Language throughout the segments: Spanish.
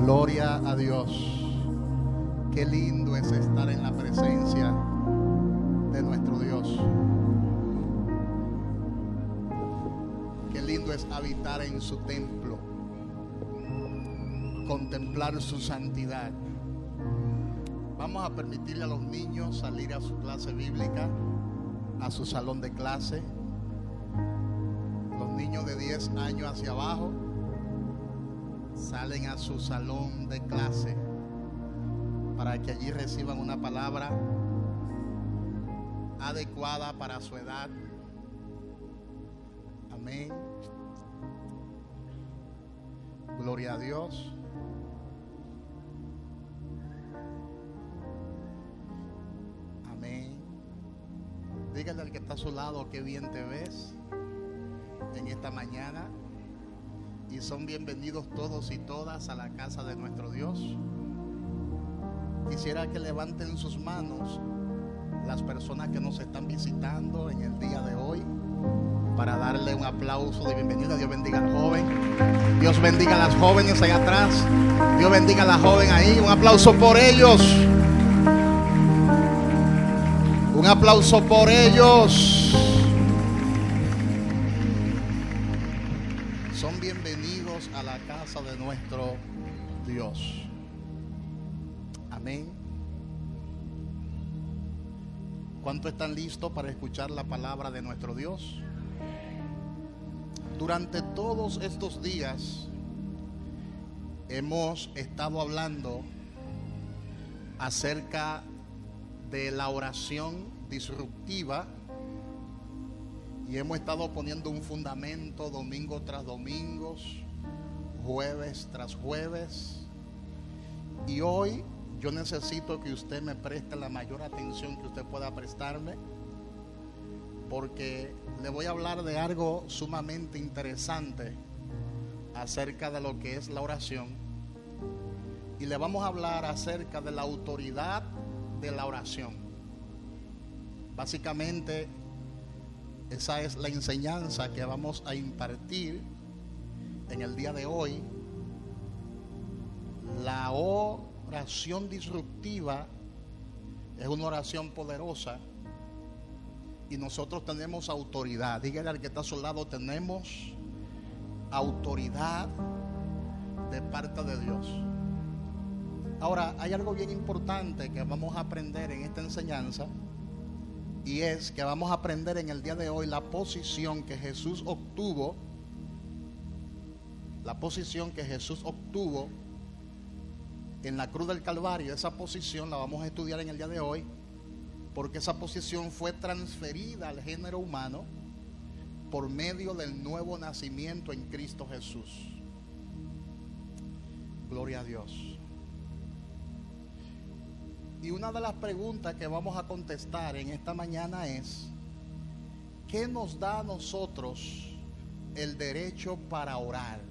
Gloria a Dios. Qué lindo es estar en la presencia de nuestro Dios. Qué lindo es habitar en su templo, contemplar su santidad. Vamos a permitirle a los niños salir a su clase bíblica, a su salón de clase. Los niños de 10 años hacia abajo salen a su salón de clase para que allí reciban una palabra adecuada para su edad. Amén. Gloria a Dios. Amén. Dígale al que está a su lado qué bien te ves en esta mañana. Y son bienvenidos todos y todas a la casa de nuestro Dios. Quisiera que levanten sus manos las personas que nos están visitando en el día de hoy, para darle un aplauso de bienvenida. Dios bendiga al joven. Dios bendiga a las jóvenes allá atrás. Dios bendiga a la joven ahí. Un aplauso por ellos. Un aplauso por ellos. Son bienvenidos a la casa de nuestro Dios. Amén. ¿Cuántos están listos para escuchar la palabra de nuestro Dios? Durante todos estos días hemos estado hablando acerca de la oración disruptiva y hemos estado poniendo un fundamento domingo tras domingo, jueves tras jueves, y hoy yo necesito que usted me preste la mayor atención que usted pueda prestarme, porque le voy a hablar de algo sumamente interesante acerca de lo que es la oración, y le vamos a hablar acerca de la autoridad de la oración. Básicamente esa es la enseñanza que vamos a impartir en el día de hoy. La oración disruptiva es una oración poderosa y nosotros tenemos autoridad. Dígale al que está a su lado: tenemos autoridad de parte de Dios. Ahora, hay algo bien importante que vamos a aprender en esta enseñanza, y es que vamos a aprender en el día de hoy la posición que Jesús obtuvo. La posición que Jesús obtuvo en la cruz del Calvario. Esa posición la vamos a estudiar en el día de hoy, porque esa posición fue transferida al género humano por medio del nuevo nacimiento en Cristo Jesús. Gloria a Dios. Y una de las preguntas que vamos a contestar en esta mañana es: ¿qué nos da a nosotros el derecho para orar?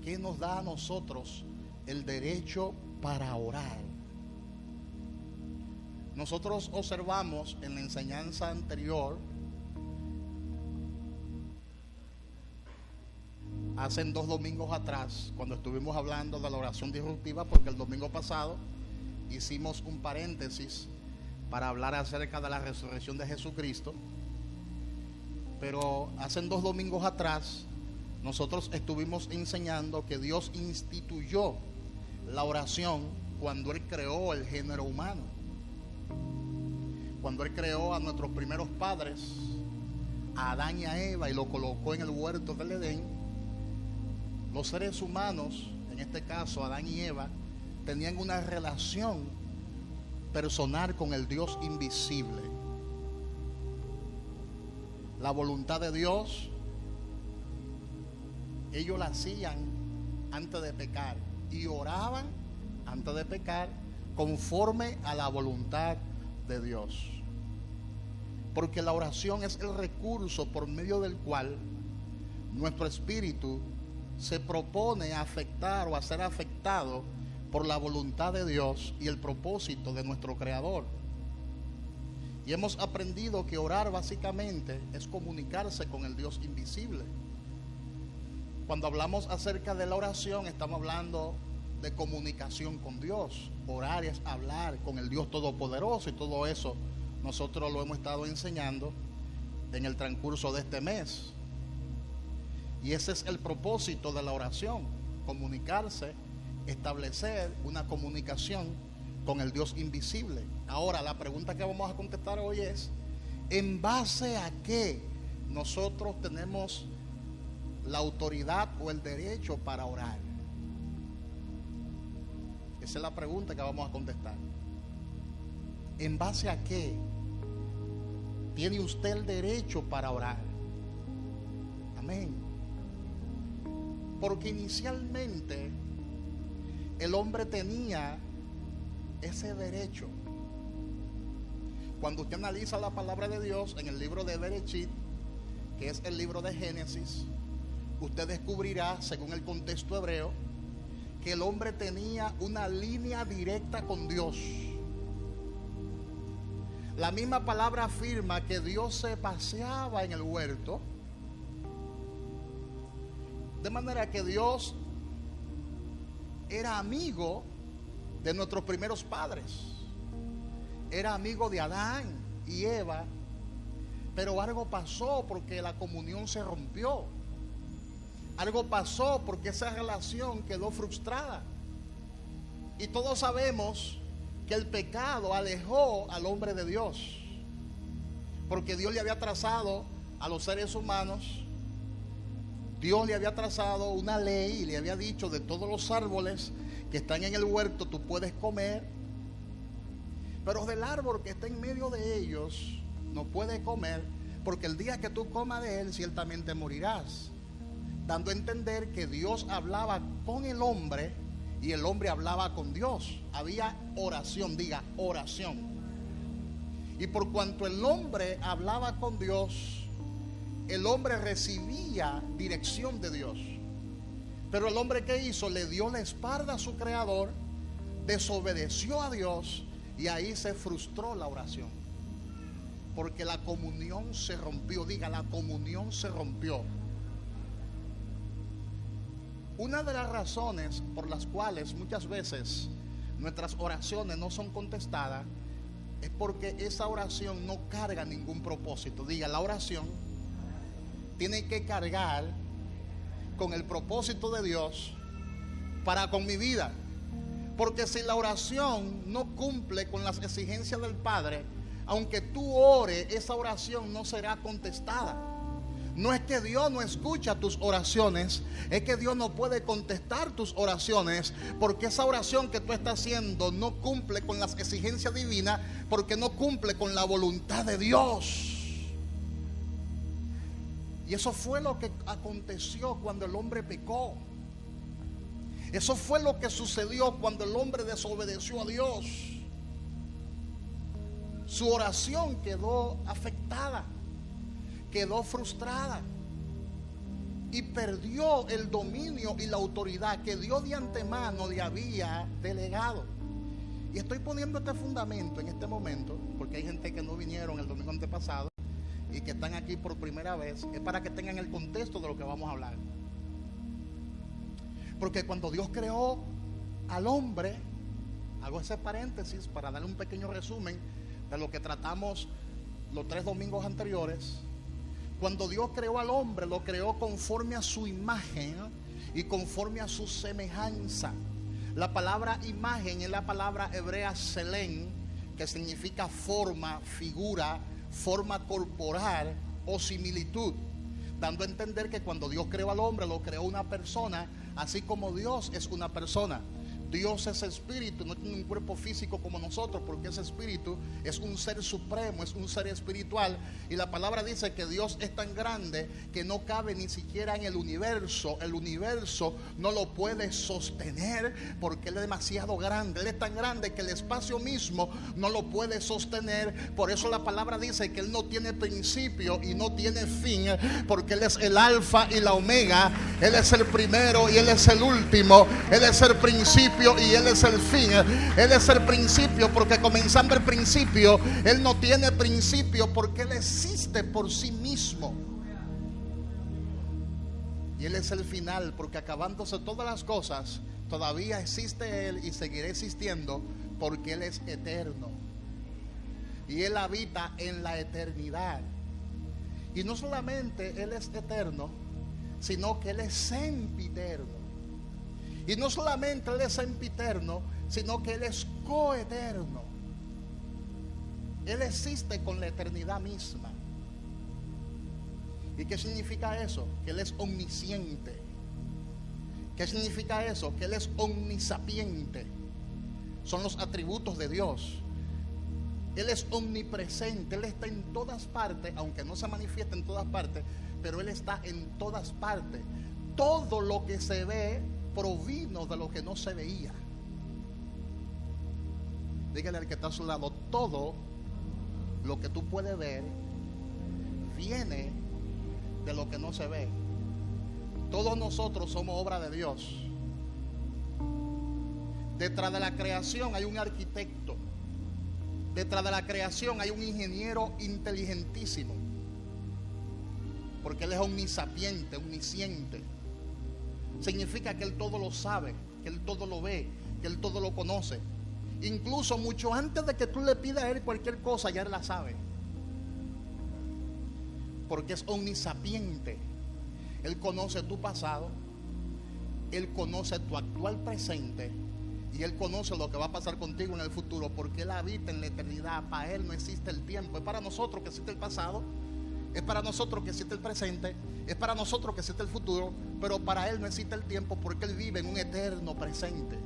¿Qué nos da a nosotros el derecho para orar? Nosotros observamos en la enseñanza anterior, hace 2 domingos atrás, cuando estuvimos hablando de la oración disruptiva, porque el domingo pasado hicimos un paréntesis para hablar acerca de la resurrección de Jesucristo, pero hace 2 domingos atrás nosotros estuvimos enseñando que Dios instituyó la oración cuando Él creó el género humano. Cuando Él creó a nuestros primeros padres, a Adán y a Eva, y lo colocó en el huerto del Edén, los seres humanos, en este caso Adán y Eva, tenían una relación personal con el Dios invisible. La voluntad de Dios ellos la hacían antes de pecar, y oraban antes de pecar conforme a la voluntad de Dios, porque la oración es el recurso por medio del cual nuestro espíritu se propone a afectar o a ser afectado por la voluntad de Dios y el propósito de nuestro Creador. Y hemos aprendido que orar básicamente es comunicarse con el Dios invisible. Cuando hablamos acerca de la oración, estamos hablando de comunicación con Dios. Orar es hablar con el Dios Todopoderoso, y todo eso nosotros lo hemos estado enseñando en el transcurso de este mes. Y ese es el propósito de la oración: comunicarse, establecer una comunicación con el Dios invisible. Ahora, la pregunta que vamos a contestar hoy es: ¿en base a qué nosotros tenemos la autoridad o el derecho para orar? Esa es la pregunta que vamos a contestar. ¿En base a qué tiene usted el derecho para orar? Amén. Porque inicialmente el hombre tenía ese derecho. Cuando usted analiza la palabra de Dios en el libro de Bereshit, que es el libro de Génesis, usted descubrirá, según el contexto hebreo, que el hombre tenía una línea directa con Dios. La misma palabra afirma que Dios se paseaba en el huerto, de manera que Dios era amigo de nuestros primeros padres. Era amigo de Adán y Eva, pero algo pasó porque la comunión se rompió. Algo pasó porque esa relación quedó frustrada. Y todos sabemos que el pecado alejó al hombre de Dios, porque Dios le había trazado a los seres humanos, Dios le había trazado una ley y le había dicho: de todos los árboles que están en el huerto tú puedes comer, pero del árbol que está en medio de ellos no puedes comer, porque el día que tú comas de él ciertamente morirás. Dando a entender que Dios hablaba con el hombre y el hombre hablaba con Dios. Había oración, diga oración. Y por cuanto el hombre hablaba con Dios, el hombre recibía dirección de Dios. Pero el hombre, ¿qué hizo? Le dio la espalda a su creador, desobedeció a Dios, y ahí se frustró la oración, porque la comunión se rompió. Diga, la comunión se rompió. Una de las razones por las cuales muchas veces nuestras oraciones no son contestadas es porque esa oración no carga ningún propósito. Diga, la oración tiene que cargar con el propósito de Dios para con mi vida. Porque si la oración no cumple con las exigencias del Padre, aunque tú ores, esa oración no será contestada. No es que Dios no escucha tus oraciones, es que Dios no puede contestar tus oraciones, porque esa oración que tú estás haciendo no cumple con las exigencias divinas, porque no cumple con la voluntad de Dios. Y eso fue lo que aconteció cuando el hombre pecó. Eso fue lo que sucedió cuando el hombre desobedeció a Dios. Su oración quedó afectada, quedó frustrada y perdió el dominio y la autoridad que Dios de antemano le había delegado. Y estoy poniendo este fundamento en este momento porque hay gente que no vinieron el domingo antepasado y que están aquí por primera vez. Es para que tengan el contexto de lo que vamos a hablar. Porque cuando Dios creó al hombre, hago ese paréntesis para darle un pequeño resumen de lo que tratamos los 3 domingos anteriores. Cuando Dios creó al hombre, lo creó conforme a su imagen y conforme a su semejanza. La palabra imagen es la palabra hebrea selén, que significa forma, figura, forma corporal o similitud, dando a entender que cuando Dios creó al hombre, lo creó una persona, así como Dios es una persona. Dios es espíritu, no tiene un cuerpo físico como nosotros, porque ese espíritu es un ser supremo, es un ser espiritual. Y la palabra dice que Dios es tan grande que no cabe ni siquiera en el universo. El universo no lo puede sostener porque Él es demasiado grande. Él es tan grande que el espacio mismo no lo puede sostener. Por eso la palabra dice que Él no tiene principio y no tiene fin, porque Él es el alfa y la omega. Él es el primero y Él es el último. Él es el principio y Él es el fin. Él es el principio porque comenzando el principio, Él no tiene principio porque Él existe por sí mismo. Y Él es el final, porque acabándose todas las cosas, todavía existe Él y seguirá existiendo, porque Él es eterno. Y Él habita en la eternidad. Y no solamente Él es eterno, sino que Él es sempiterno. Y no solamente Él es sempiterno, sino que Él es coeterno. Él existe con la eternidad misma. ¿Y qué significa eso? Que Él es omnisciente. ¿Qué significa eso? Que Él es omnisapiente. Son los atributos de Dios. Él es omnipresente. Él está en todas partes, aunque no se manifiesta en todas partes, pero Él está en todas partes. Todo lo que se ve provino de lo que no se veía. Dígale al que está a su lado: todo lo que tú puedes ver viene de lo que no se ve. Todos nosotros somos obra de Dios. Detrás de la creación hay un arquitecto. Detrás de la creación hay un ingeniero inteligentísimo, porque Él es omnisapiente, omnisciente. Significa que Él todo lo sabe, que Él todo lo ve, que Él todo lo conoce. Incluso mucho antes de que tú le pidas a Él cualquier cosa, ya Él la sabe, porque es omnisapiente. Él conoce tu pasado, Él conoce tu actual presente, y Él conoce lo que va a pasar contigo en el futuro, porque Él habita en la eternidad. Para Él no existe el tiempo. Es para nosotros que existe el pasado, es para nosotros que existe el presente, es para nosotros que existe el futuro, pero para Él no existe el tiempo, porque Él vive en un eterno presente.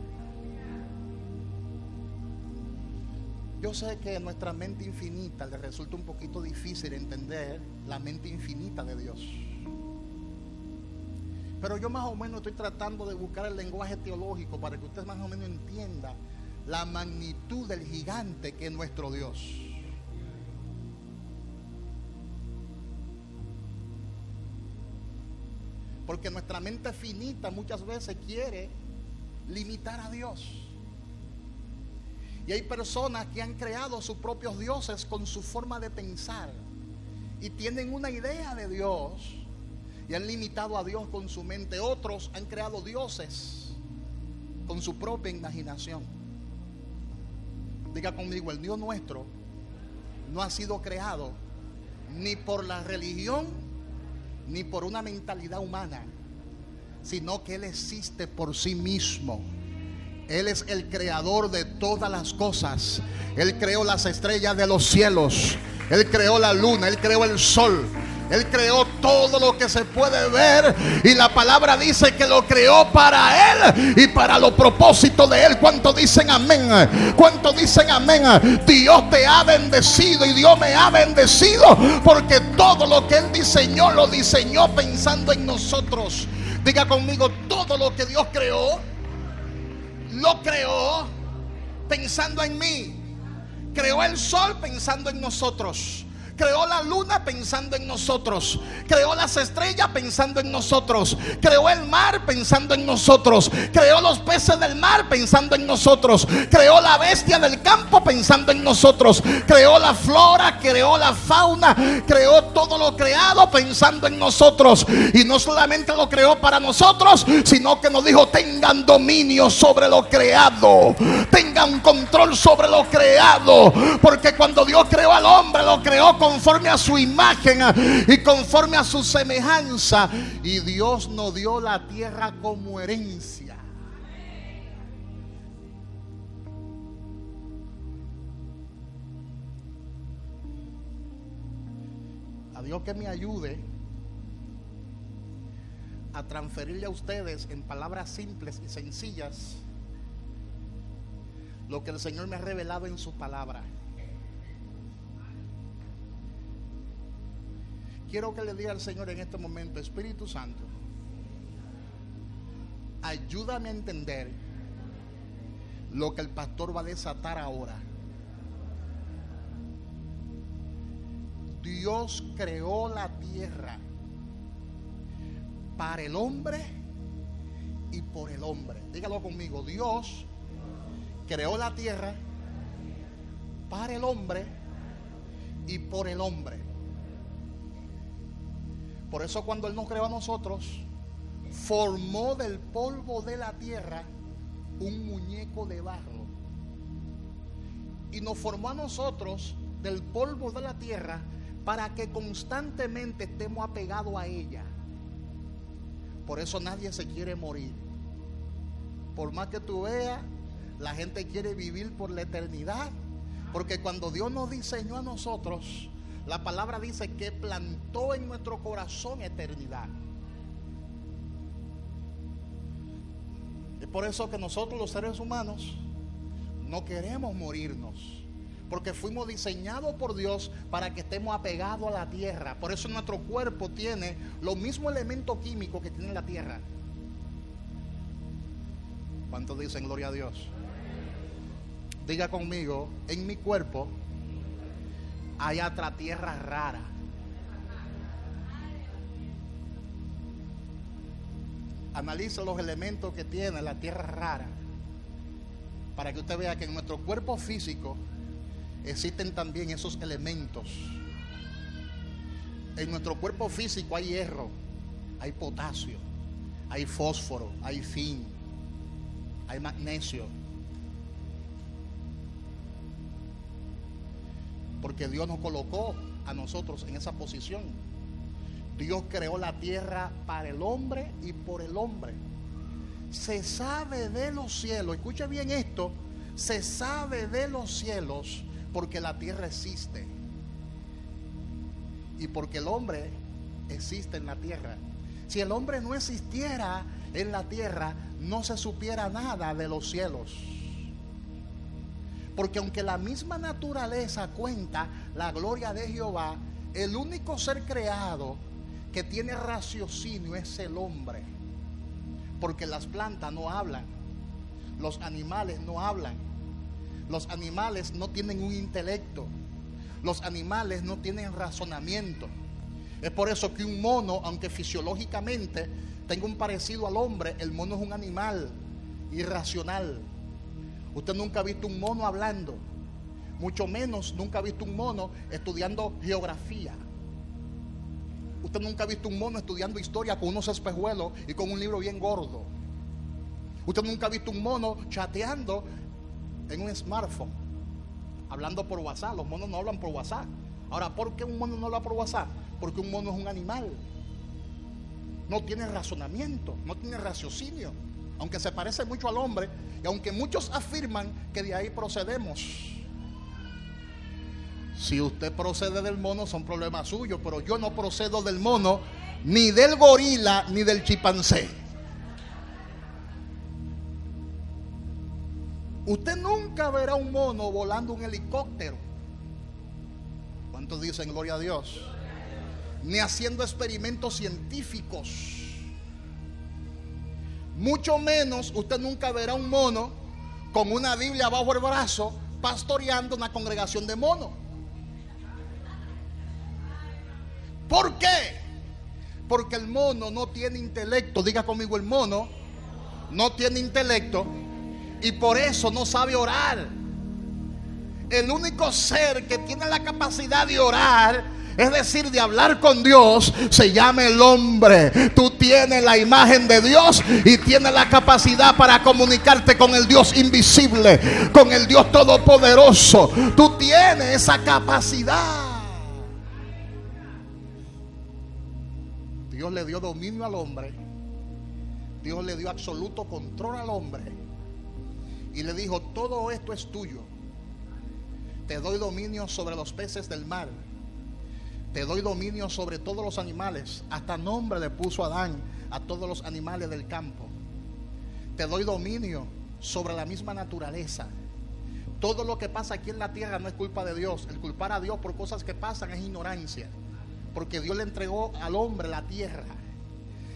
Yo sé que a nuestra mente infinita le resulta un poquito difícil entender la mente infinita de Dios, pero yo más o menos estoy tratando de buscar el lenguaje teológico para que usted más o menos entienda la magnitud del gigante que es nuestro Dios. Porque nuestra mente finita muchas veces quiere limitar a Dios. Y hay personas que han creado sus propios dioses con su forma de pensar, y tienen una idea de Dios y han limitado a Dios con su mente. Otros han creado dioses con su propia imaginación. Diga conmigo: el Dios nuestro no ha sido creado ni por la religión ni por una mentalidad humana, sino que Él existe por sí mismo. Él es el creador de todas las cosas. Él creó las estrellas de los cielos, Él creó la luna, Él creó el sol, Él creó todo lo que se puede ver, y la palabra dice que lo creó para Él y para los propósitos de Él. ¿Cuántos dicen amén? ¿Cuántos dicen amén? Dios te ha bendecido y Dios me ha bendecido, porque todo lo que Él diseñó, lo diseñó pensando en nosotros. Diga conmigo: todo lo que Dios creó, lo creó pensando en mí. Creó el sol pensando en nosotros. Creó la luna pensando en nosotros. Creó las estrellas pensando en nosotros. Creó el mar pensando en nosotros. Creó los peces del mar pensando en nosotros. Creó la bestia del campo pensando en nosotros. Creó la flora, creó la fauna, creó todo lo creado pensando en nosotros. Y no solamente lo creó para nosotros, sino que nos dijo: tengan dominio sobre lo creado, tengan control sobre lo creado. Porque cuando Dios creó al hombre, lo creó conforme a su imagen y conforme a su semejanza. Y Dios nos dio la tierra como herencia. A Dios que me ayude a transferirle a ustedes en palabras simples y sencillas lo que el Señor me ha revelado en su palabra. Quiero que le diga al Señor en este momento: Espíritu Santo, ayúdame a entender lo que el pastor va a desatar ahora. Dios creó la tierra para el hombre y por el hombre. Dígalo conmigo: Dios creó la tierra para el hombre y por el hombre. Por eso cuando Él nos creó a nosotros, formó del polvo de la tierra un muñeco de barro y nos formó a nosotros del polvo de la tierra para que constantemente estemos apegados a ella. Por eso nadie se quiere morir. Por más que tú veas, la gente quiere vivir por la eternidad, porque cuando Dios nos diseñó a nosotros, la palabra dice que plantó en nuestro corazón eternidad. Es por eso que nosotros los seres humanos no queremos morirnos, porque fuimos diseñados por Dios para que estemos apegados a la tierra. Por eso nuestro cuerpo tiene los mismos elementos químicos que tiene la tierra. ¿Cuántos dicen gloria a Dios? Diga conmigo, en mi cuerpo hay otra tierra rara. Analiza los elementos que tiene la tierra rara, para que usted vea que en nuestro cuerpo físico existen también esos elementos. En nuestro cuerpo físico hay hierro, hay potasio, hay fósforo, hay zinc, hay magnesio. Porque Dios nos colocó a nosotros en esa posición. Dios creó la tierra para el hombre y por el hombre. Se sabe de los cielos, escuche bien esto, se sabe de los cielos porque la tierra existe y porque el hombre existe en la tierra. Si el hombre no existiera en la tierra, no se supiera nada de los cielos. Porque aunque la misma naturaleza cuenta la gloria de Jehová, el único ser creado que tiene raciocinio es el hombre. Porque las plantas no hablan, los animales no hablan, los animales no tienen un intelecto, los animales no tienen razonamiento. Es por eso que un mono, aunque fisiológicamente tenga un parecido al hombre, el mono es un animal irracional. Usted nunca ha visto un mono hablando, mucho menos nunca ha visto un mono estudiando geografía. Usted nunca ha visto un mono estudiando historia con unos espejuelos y con un libro bien gordo. Usted nunca ha visto un mono chateando en un smartphone, hablando por WhatsApp. Los monos no hablan por WhatsApp. Ahora, ¿por qué un mono no habla por WhatsApp? Porque un mono es un animal. No tiene razonamiento, no tiene raciocinio. Aunque se parece mucho al hombre y aunque muchos afirman que de ahí procedemos. Si usted procede del mono, son problemas suyos, pero yo no procedo del mono, ni del gorila, ni del chimpancé. Usted nunca verá un mono volando un helicóptero. ¿Cuántos dicen gloria a Dios? Ni haciendo experimentos científicos. Mucho menos usted nunca verá un mono con una Biblia bajo el brazo pastoreando una congregación de monos. ¿Por qué? Porque el mono no tiene intelecto. Diga conmigo, el mono no tiene intelecto y por eso no sabe orar. El único ser que tiene la capacidad de orar, es decir, de hablar con Dios, se llama el hombre. Tú tienes la imagen de Dios y tienes la capacidad para comunicarte con el Dios invisible, con el Dios todopoderoso. Tú tienes esa capacidad. Dios le dio dominio al hombre. Dios le dio absoluto control al hombre y le dijo: todo esto es tuyo. Te doy dominio sobre los peces del mar, te doy dominio sobre todos los animales. Hasta nombre le puso Adán a todos los animales del campo. Te doy dominio sobre la misma naturaleza. Todo lo que pasa aquí en la tierra no es culpa de Dios. El culpar a Dios por cosas que pasan es ignorancia, porque Dios le entregó al hombre la tierra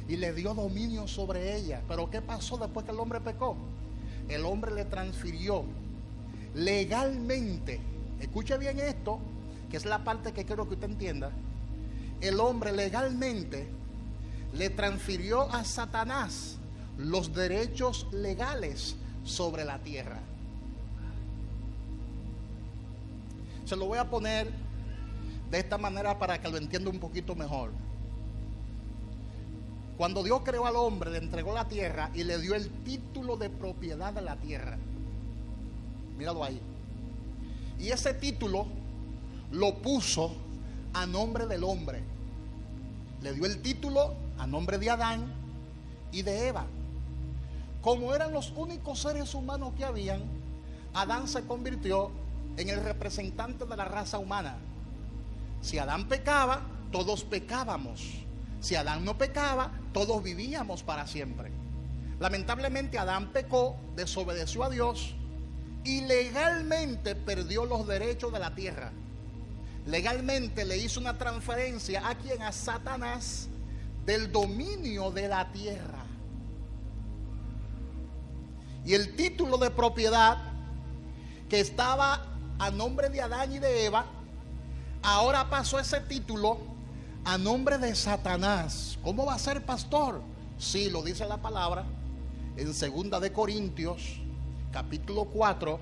y le dio dominio sobre ella. Pero ¿qué pasó después que el hombre pecó? El hombre le transfirió legalmente, escuche bien esto, que es la parte que quiero que usted entienda. El hombre legalmente le transfirió a Satanás los derechos legales sobre la tierra. Se lo voy a poner de esta manera para que lo entienda un poquito mejor. Cuando Dios creó al hombre, le entregó la tierra y le dio el título de propiedad de la tierra. Míralo ahí. Y ese título lo puso a nombre del hombre. Le dio el título a nombre de Adán y de Eva. Como eran los únicos seres humanos que habían, Adán se convirtió en el representante de la raza humana. Si Adán pecaba, todos pecábamos. Si Adán no pecaba, todos vivíamos para siempre. Lamentablemente Adán pecó, desobedeció a Dios y legalmente perdió los derechos de la tierra. Legalmente le hizo una transferencia a quien, a Satanás, del dominio de la tierra. Y el título de propiedad que estaba a nombre de Adán y de Eva, ahora pasó ese título a nombre de Satanás. ¿Cómo va a ser, pastor? Sí, lo dice la palabra en 2 de Corintios, capítulo 4,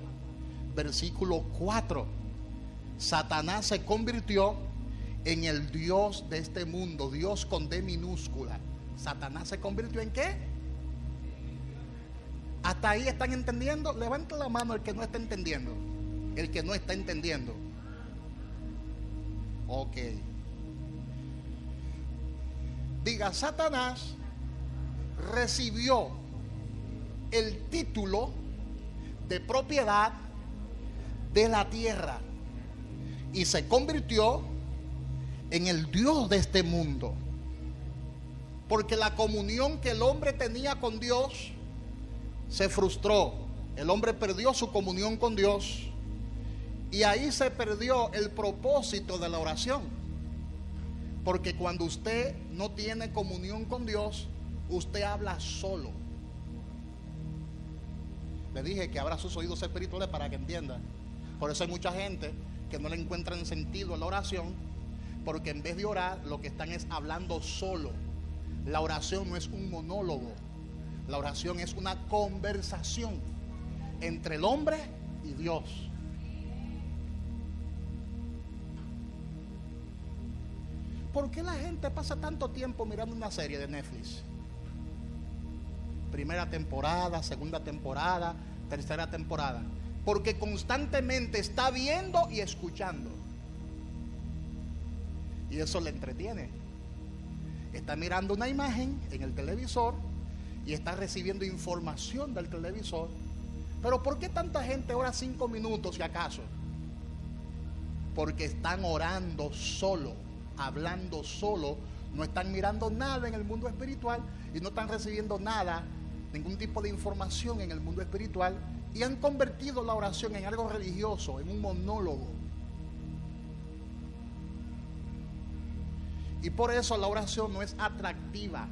versículo 4. Satanás se convirtió en el Dios de este mundo. Dios con D minúscula. Satanás se convirtió en ¿qué? ¿Hasta ahí están entendiendo? Levanta la mano el que no está entendiendo. El que no está entendiendo. Ok. Diga, Satanás recibió el título de propiedad de la tierra y se convirtió en el Dios de este mundo. Porque la comunión que el hombre tenía con Dios se frustró. El hombre perdió su comunión con Dios y ahí se perdió el propósito de la oración. Porque cuando usted no tiene comunión con Dios, usted habla solo. Le dije que abra sus oídos espirituales para que entienda. Por eso hay mucha gente que no le encuentran sentido a la oración, porque en vez de orar, lo que están es hablando solo. La oración no es un monólogo. La oración es una conversación entre el hombre y Dios. ¿Por qué la gente pasa tanto tiempo mirando una serie de Netflix? Primera temporada, segunda temporada, tercera temporada. Porque constantemente está viendo y escuchando. Y eso le entretiene. Está mirando una imagen en el televisor y está recibiendo información del televisor. Pero ¿por qué tanta gente ora 5 minutos si acaso? Porque están orando solo, hablando solo, no están mirando nada en el mundo espiritual y no están recibiendo nada, ningún tipo de información en el mundo espiritual, y han convertido la oración en algo religioso, en un monólogo. Y por eso la oración no es atractiva.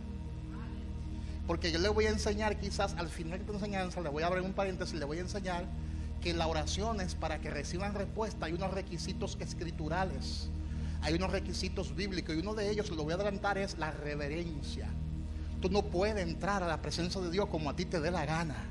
Porque yo le voy a enseñar, quizás al final de esta enseñanza, le voy a abrir un paréntesis, le voy a enseñar que la oración es para que reciban respuesta. Hay unos requisitos escriturales, hay unos requisitos bíblicos, y uno de ellos, lo voy a adelantar, es la reverencia. Tú no puedes entrar a la presencia de Dios como a ti te dé la gana.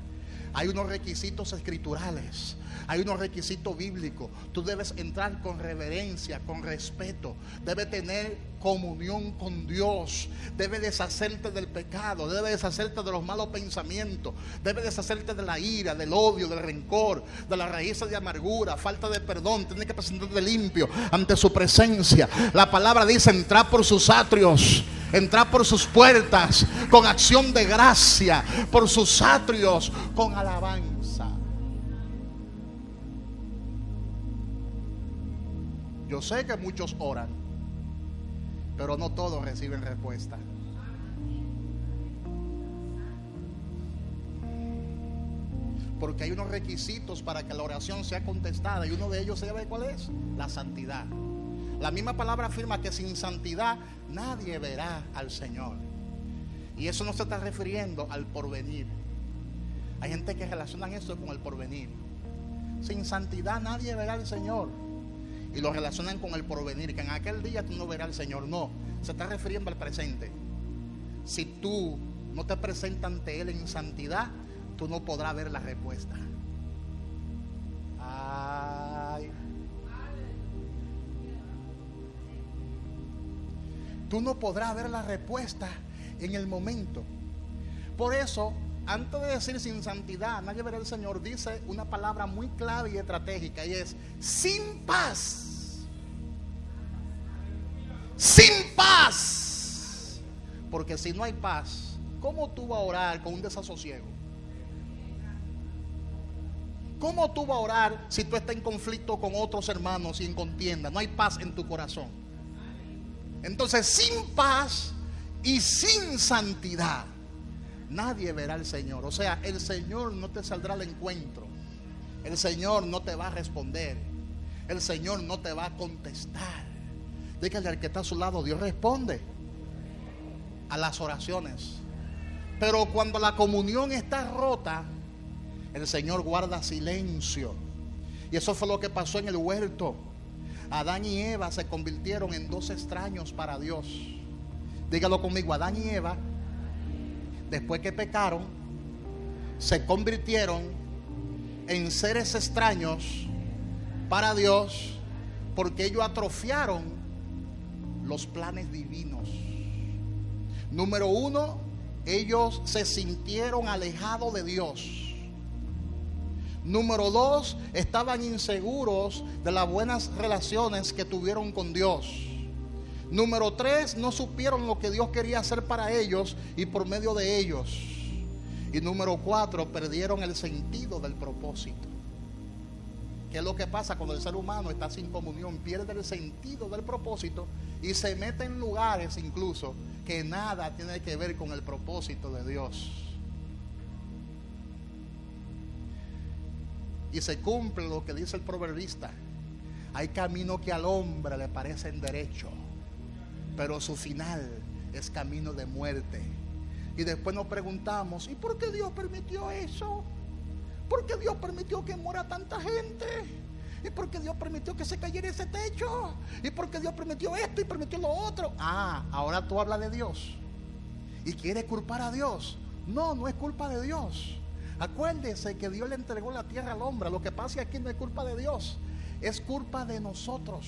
Hay unos requisitos escriturales, hay unos requisitos bíblicos. Tú debes entrar con reverencia, con respeto. Debes tener comunión con Dios. Debes deshacerte del pecado. Debes deshacerte de los malos pensamientos. Debes deshacerte de la ira, del odio, del rencor, de las raíces de amargura, falta de perdón. Tienes que presentarte limpio ante su presencia. La palabra dice: entrar por sus atrios, entrar por sus puertas con acción de gracia, por sus atrios con alabanza. Yo sé que muchos oran, pero no todos reciben respuesta. Porque hay unos requisitos para que la oración sea contestada, y uno de ellos, ¿sabe cuál es? La santidad. La misma palabra afirma que sin santidad nadie verá al Señor. Y eso no se está refiriendo al porvenir. Hay gente que relaciona eso con el porvenir. Sin santidad nadie verá al Señor. Y lo relacionan con el porvenir, que en aquel día tú no verás al Señor. No, se está refiriendo al presente. Si tú no te presentas ante Él en santidad, tú no podrás ver la respuesta. Ay. Tú no podrás ver la respuesta en el momento. Por eso, antes de decir sin santidad nadie verá al Señor, dice una palabra muy clave y estratégica, y es sin paz. Sin paz. Porque si no hay paz, ¿cómo tú vas a orar con un desasosiego? ¿Cómo tú vas a orar si tú estás en conflicto con otros hermanos y en contienda? No hay paz en tu corazón. Entonces, sin paz y sin santidad nadie verá al Señor. O sea, el Señor no te saldrá al encuentro. El Señor no te va a responder. El Señor no te va a contestar. Dígale al que está a su lado, Dios responde a las oraciones. Pero cuando la comunión está rota, el Señor guarda silencio. Y eso fue lo que pasó en el huerto. Adán y Eva se convirtieron en dos extraños para Dios. Dígalo conmigo, Adán y Eva, después que pecaron, se convirtieron en seres extraños para Dios, porque ellos atrofiaron los planes divinos. Número uno, ellos se sintieron alejados de Dios. Número dos, estaban inseguros de las buenas relaciones que tuvieron con Dios. Número tres, no supieron lo que Dios quería hacer para ellos y por medio de ellos. Y número cuatro, perdieron el sentido del propósito. ¿Qué es lo que pasa cuando el ser humano está sin comunión? Pierde el sentido del propósito y se mete en lugares incluso que nada tiene que ver con el propósito de Dios. Y se cumple lo que dice el proverbista: hay camino que al hombre le parecen derecho, pero su final es camino de muerte. Y después nos preguntamos, ¿y por qué Dios permitió eso? ¿Por qué Dios permitió que muera tanta gente? ¿Y por qué Dios permitió que se cayera ese techo? ¿Y por qué Dios permitió esto y permitió lo otro? Ah, ahora tú hablas de Dios y quieres culpar a Dios. No, no es culpa de Dios. Acuérdese que Dios le entregó la tierra al hombre. Lo que pasa aquí no es culpa de Dios, es culpa de nosotros.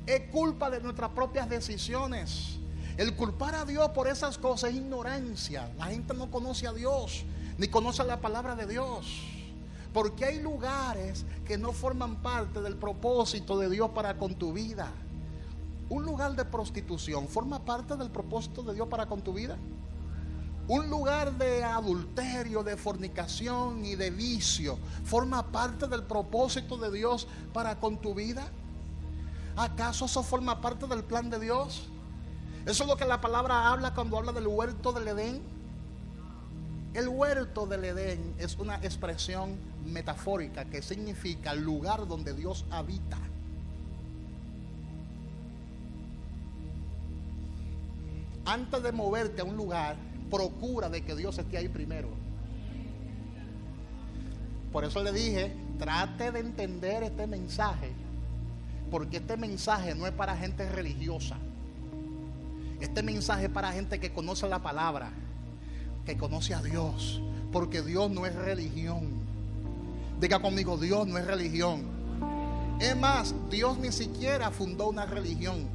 Es culpa de nuestras propias decisiones. El culpar a Dios por esas cosas es ignorancia. La gente no conoce a Dios, ni conoce la palabra de Dios. Porque hay lugares que no forman parte del propósito de Dios para con tu vida. Un lugar de prostitución forma parte del propósito de Dios para con tu vida. Un lugar de adulterio, de fornicación y de vicio forma parte del propósito de Dios para con tu vida. ¿Acaso eso forma parte del plan de Dios? Eso es lo que la palabra habla cuando habla del huerto del Edén. El huerto del Edén es una expresión metafórica que significa el lugar donde Dios habita. Antes de moverte a un lugar, procura de que Dios esté ahí primero. Por eso le dije, trate de entender este mensaje, porque este mensaje no es para gente religiosa. Este mensaje es para gente que conoce la palabra, que conoce a Dios, porque Dios no es religión. Diga conmigo, Dios no es religión. Es más, Dios ni siquiera fundó una religión.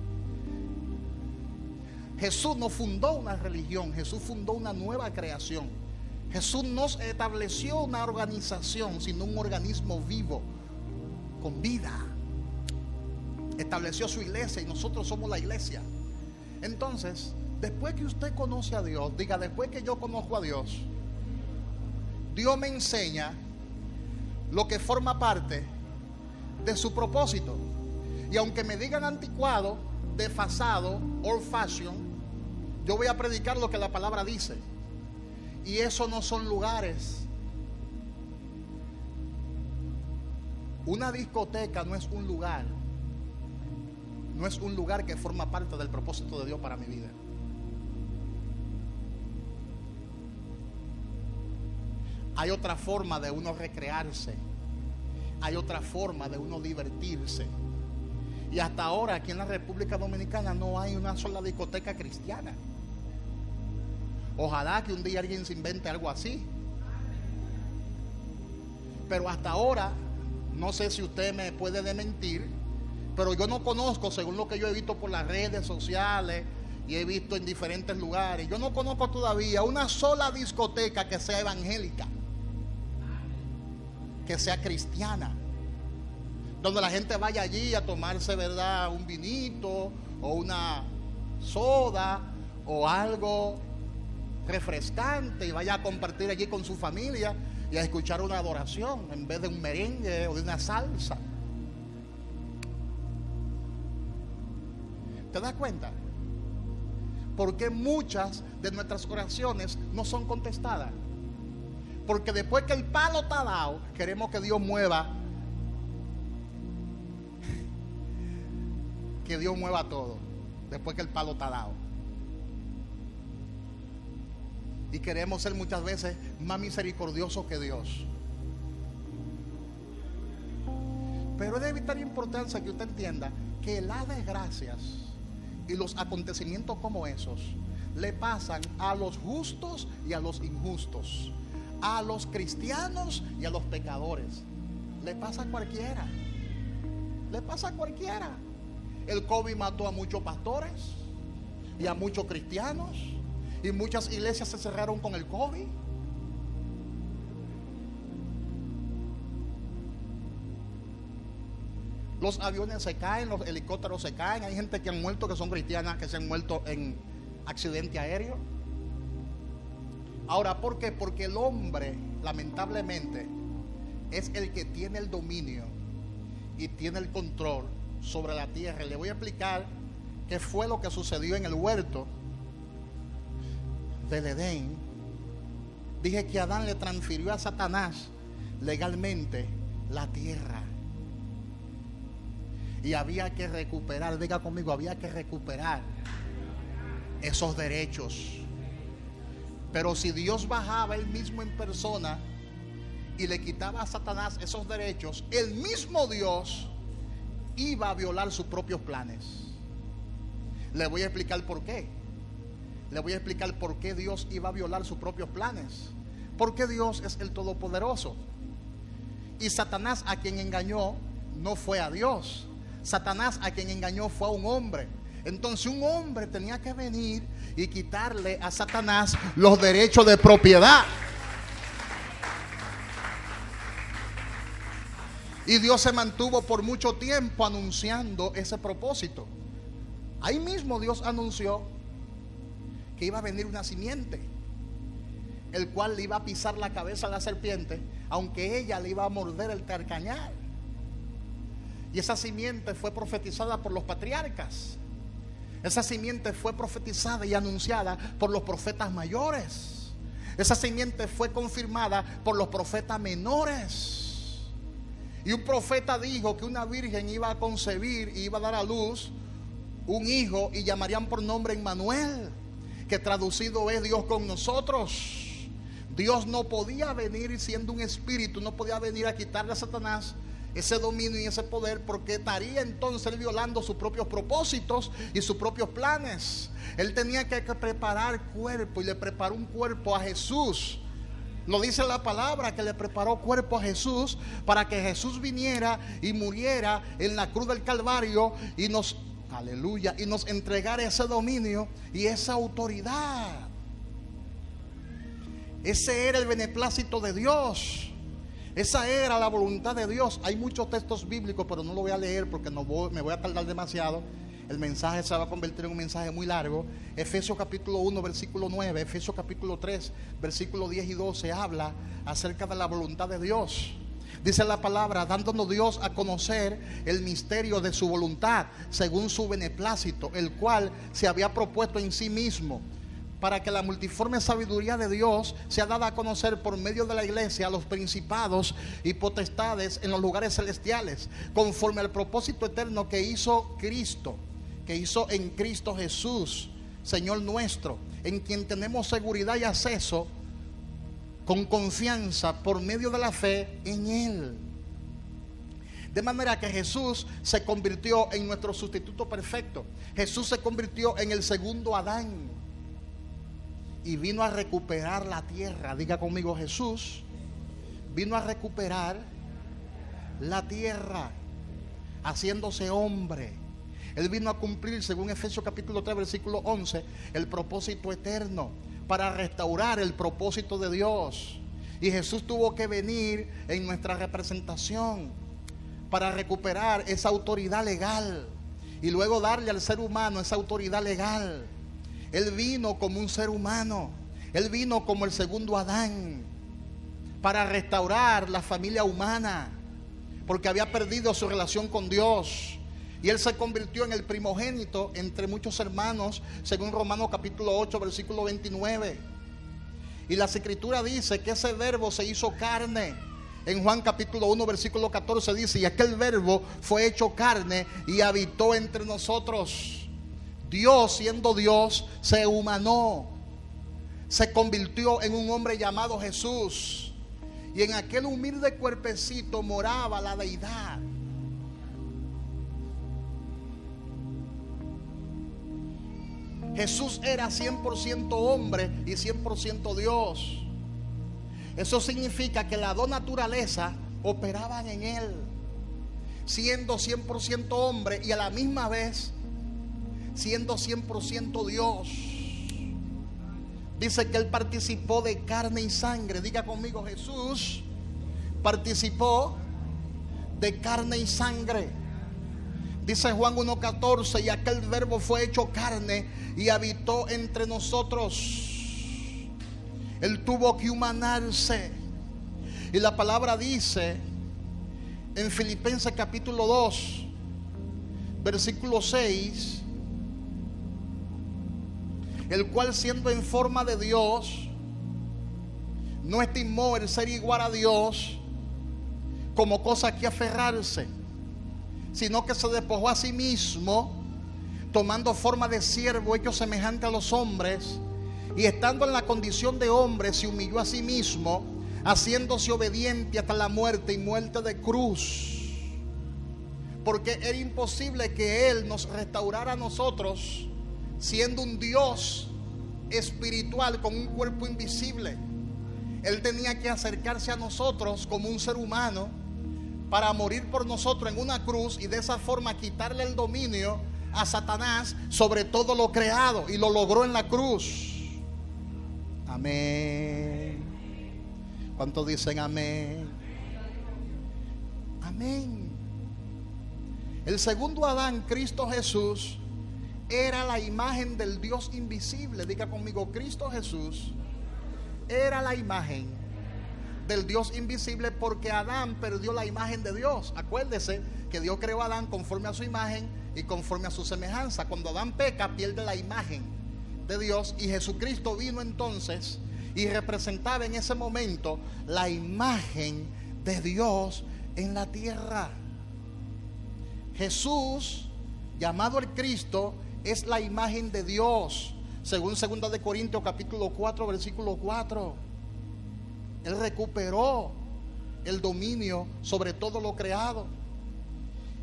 Jesús no fundó una religión, Jesús fundó una nueva creación. Jesús no estableció una organización, sino un organismo vivo, con vida. Estableció su iglesia y nosotros somos la iglesia. Entonces, después que usted conoce a Dios, diga, después que yo conozco a Dios, Dios me enseña lo que forma parte de su propósito. Y aunque me digan anticuado, desfasado, old fashion, yo voy a predicar lo que la palabra dice. Y eso no son lugares. Una discoteca no es un lugar. No es un lugar que forma parte del propósito de Dios para mi vida. Hay otra forma de uno recrearse. Hay otra forma de uno divertirse. Y hasta ahora aquí en la República Dominicana no hay una sola discoteca cristiana. Ojalá que un día alguien se invente algo así. Pero hasta ahora, no sé si usted me puede desmentir, Pero yo no conozco, según lo que yo he visto por las redes sociales y he visto en diferentes lugares, yo no conozco todavía una sola discoteca que sea evangélica, que sea cristiana, donde la gente vaya allí a tomarse, ¿verdad?, un vinito o una soda o algo refrescante y vaya a compartir allí con su familia y a escuchar una adoración en vez de un merengue o de una salsa. ¿Te das cuenta? Porque muchas de nuestras oraciones no son contestadas. Porque después que el palo está dado, queremos que Dios mueva. Que Dios mueva todo. Después que el palo está dado. Y queremos ser muchas veces más misericordiosos que Dios. Pero es de vital importancia que usted entienda que las desgracias y los acontecimientos como esos le pasan a los justos y a los injustos, a los cristianos y a los pecadores. Le pasa a cualquiera. Le pasa a cualquiera. El COVID mató a muchos pastores y a muchos cristianos, y muchas iglesias se cerraron con el COVID. Los aviones se caen, los helicópteros se caen. Hay gente que han muerto, que son cristianas, que se han muerto en accidente aéreo. Ahora, ¿por qué? Porque el hombre, lamentablemente, es el que tiene el dominio y tiene el control sobre la tierra. Le voy a explicar qué fue lo que sucedió en el huerto del Edén. Dije que Adán le transfirió a Satanás legalmente la tierra. Y había que recuperar, diga conmigo, había que recuperar esos derechos. Pero si Dios bajaba él mismo en persona y le quitaba a Satanás esos derechos, el mismo Dios iba a violar sus propios planes. Le voy a explicar por qué. Le voy a explicar por qué Dios iba a violar sus propios planes. Porque Dios es el Todopoderoso. Y Satanás, a quien engañó, no fue a Dios. Satanás, a quien engañó, fue a un hombre. Entonces un hombre tenía que venir y quitarle a Satanás los derechos de propiedad. Y Dios se mantuvo por mucho tiempo anunciando ese propósito. Ahí mismo Dios anunció que iba a venir una simiente, el cual le iba a pisar la cabeza a la serpiente, aunque ella le iba a morder el carcañal. Y esa simiente fue profetizada por los patriarcas. Esa simiente fue profetizada y anunciada por los profetas mayores. Esa simiente fue confirmada por los profetas menores. Y un profeta dijo que una virgen iba a concebir y iba a dar a luz un hijo y llamarían por nombre Emmanuel, que traducido es Dios con nosotros. Dios no podía venir siendo un espíritu, no podía venir a quitarle a Satanás ese dominio y ese poder, porque estaría entonces él violando sus propios propósitos y sus propios planes. Él tenía que preparar cuerpo, y le preparó un cuerpo a Jesús. Lo dice la palabra, que le preparó cuerpo a Jesús para que Jesús viniera y muriera en la cruz del Calvario y nos, aleluya, y nos entregara ese dominio y esa autoridad. Ese era el beneplácito de Dios. Esa era la voluntad de Dios. Hay muchos textos bíblicos, pero no lo voy a leer porque me voy a tardar demasiado. El mensaje se va a convertir en un mensaje muy largo. Efesios capítulo 1 versículo 9, Efesios capítulo 3 versículo 10 y 12 habla acerca de la voluntad de Dios. Dice la palabra, dándonos Dios a conocer el misterio de su voluntad según su beneplácito, el cual se había propuesto en sí mismo, para que la multiforme sabiduría de Dios sea dada a conocer por medio de la iglesia a los principados y potestades en los lugares celestiales, conforme al propósito eterno que hizo Cristo, que hizo en Cristo Jesús, Señor nuestro, en quien tenemos seguridad y acceso con confianza por medio de la fe en Él. De manera que Jesús se convirtió en nuestro sustituto perfecto. Jesús se convirtió en el segundo Adán y vino a recuperar la tierra. Diga conmigo, Jesús vino a recuperar la tierra. haciéndose hombre. Él vino a cumplir, según Efesios capítulo 3, versículo 11, el propósito eterno, para restaurar el propósito de Dios. Y Jesús tuvo que venir en nuestra representación para recuperar esa autoridad legal y luego darle al ser humano esa autoridad legal. Él vino como un ser humano. Él vino como el segundo Adán para restaurar la familia humana, porque había perdido su relación con Dios. Y Él se convirtió en el primogénito entre muchos hermanos, según Romanos capítulo 8, versículo 29. Y la Escritura dice que ese verbo se hizo carne. En Juan capítulo 1, versículo 14 dice: y aquel verbo fue hecho carne y habitó entre nosotros. Dios, siendo Dios, se humanó, se convirtió en un hombre llamado Jesús. Y en aquel humilde cuerpecito moraba la deidad. Jesús era 100% hombre y 100% Dios. Eso significa que las dos naturalezas operaban en Él, siendo 100% hombre y a la misma vez siendo 100% Dios. Dice que Él participó de carne y sangre. Diga conmigo: Jesús participó de carne y sangre. Dice Juan 1:14: y aquel verbo fue hecho carne y habitó entre nosotros. Él tuvo que humanarse. Y la palabra dice en Filipenses capítulo 2, versículo 6: el cual, siendo en forma de Dios, no estimó el ser igual a Dios como cosa a que aferrarse, sino que se despojó a sí mismo, tomando forma de siervo, hecho semejante a los hombres, y estando en la condición de hombre, se humilló a sí mismo, haciéndose obediente hasta la muerte y muerte de cruz. Porque era imposible que Él nos restaurara a nosotros siendo un Dios espiritual con un cuerpo invisible. Él tenía que acercarse a nosotros como un ser humano para morir por nosotros en una cruz y de esa forma quitarle el dominio a Satanás sobre todo lo creado, y lo logró en la cruz. Amén. ¿Cuántos dicen amén? Amén. El segundo Adán, Cristo Jesús, era la imagen del Dios invisible. Diga conmigo: Cristo Jesús era la imagen del Dios invisible, porque Adán perdió la imagen de Dios. Acuérdese que Dios creó a Adán conforme a su imagen y conforme a su semejanza. Cuando Adán peca, pierde la imagen de Dios, y Jesucristo vino entonces y representaba en ese momento la imagen de Dios en la tierra. Jesús, llamado el Cristo, es la imagen de Dios, según 2 de Corintios capítulo 4, versículo 4. Él recuperó el dominio sobre todo lo creado,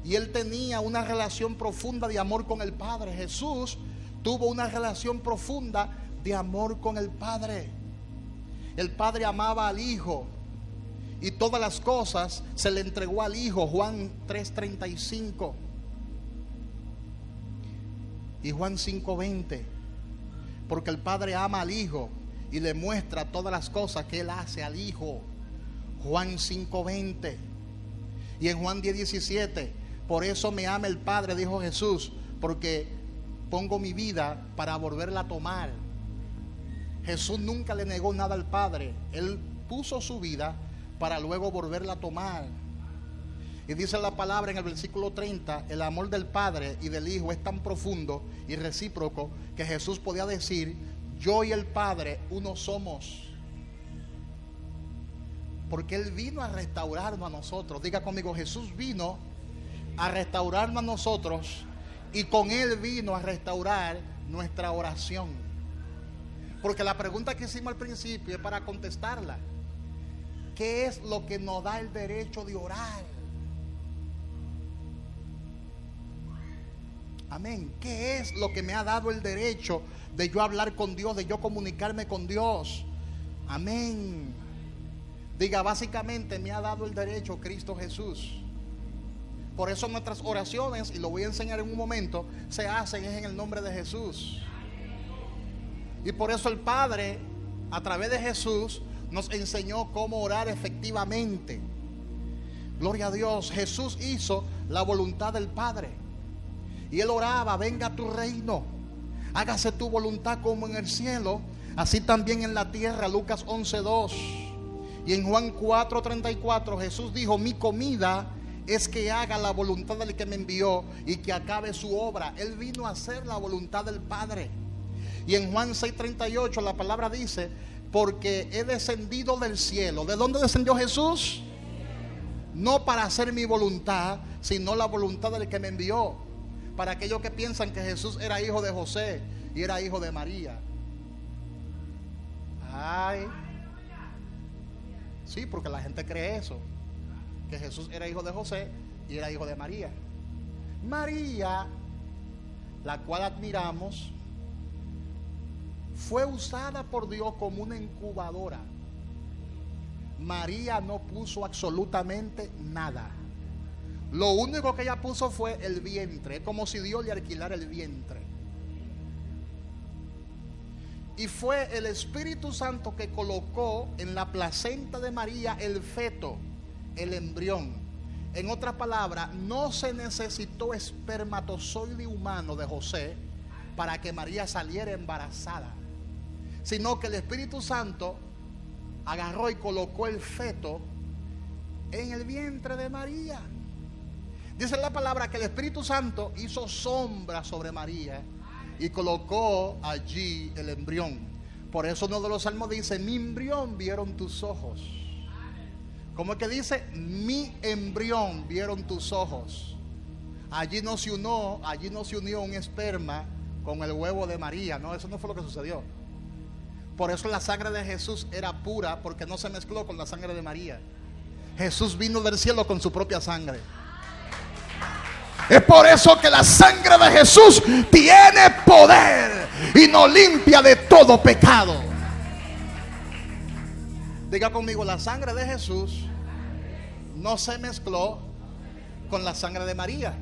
y Él tenía una relación profunda de amor con el Padre. Jesús tuvo una relación profunda de amor con el Padre. El Padre amaba al Hijo y todas las cosas se le entregó al Hijo. Juan 3:35 y Juan 5:20. Porque el Padre ama al Hijo y le muestra todas las cosas que Él hace al Hijo. Juan 5:20. Y en Juan 10:17: por eso me ama el Padre, dijo Jesús, porque pongo mi vida para volverla a tomar. Jesús nunca le negó nada al Padre. Él puso su vida para luego volverla a tomar. Y dice la palabra en el versículo 30: el amor del Padre y del Hijo es tan profundo y recíproco que Jesús podía decir: yo y el Padre uno somos. Porque Él vino a restaurarnos a nosotros. Diga conmigo: Jesús vino a restaurarnos a nosotros, y con Él vino a restaurar nuestra oración. Porque la pregunta que hicimos al principio es para contestarla. ¿Qué es lo que nos da el derecho de orar? Amén. ¿Qué es lo que me ha dado el derecho de yo hablar con Dios, de yo comunicarme con Dios? Amén. Diga: básicamente me ha dado el derecho Cristo Jesús Por eso nuestras oraciones, y lo voy a enseñar en un momento, se hacen es en el nombre de Jesús. Y por eso el Padre, a través de Jesús, nos enseñó cómo orar efectivamente. Gloria a Dios. Jesús hizo la voluntad del Padre. Y Él oraba: venga tu reino, hágase tu voluntad como en el cielo, así también en la tierra. Lucas 11:2. Y en Juan 4:34 Jesús dijo: mi comida es que haga la voluntad del que me envió y que acabe su obra. Él vino a hacer la voluntad del Padre. Y en Juan 6:38 la palabra dice: porque he descendido del cielo. ¿De dónde descendió Jesús? No para hacer mi voluntad, sino la voluntad del que me envió. Para aquellos que piensan que Jesús era hijo de José y era hijo de María. Ay, sí, porque la gente cree eso, que Jesús era hijo de José y era hijo de María. María, la cual admiramos, fue usada por Dios como una incubadora. María no puso absolutamente nada. Lo único que ella puso fue el vientre. Es como si Dios le alquilara el vientre. Y fue el Espíritu Santo que colocó en la placenta de María el feto, el embrión. En otras palabras, no se necesitó espermatozoide humano de José para que María saliera embarazada, sino que el Espíritu Santo agarró y colocó el feto en el vientre de María. Dice la palabra que el Espíritu Santo hizo sombra sobre María y colocó allí el embrión. Por eso uno de los salmos dice: mi embrión vieron tus ojos. ¿Cómo es que dice? Mi embrión vieron tus ojos. Allí no se unió un esperma con el huevo de María. No, eso no fue lo que sucedió. Por eso la sangre de Jesús era pura, porque no se mezcló con la sangre de María. Jesús vino del cielo con su propia sangre. Es por eso que la sangre de Jesús tiene poder y nos limpia de todo pecado. Diga conmigo: la sangre de Jesús no se mezcló con la sangre de María.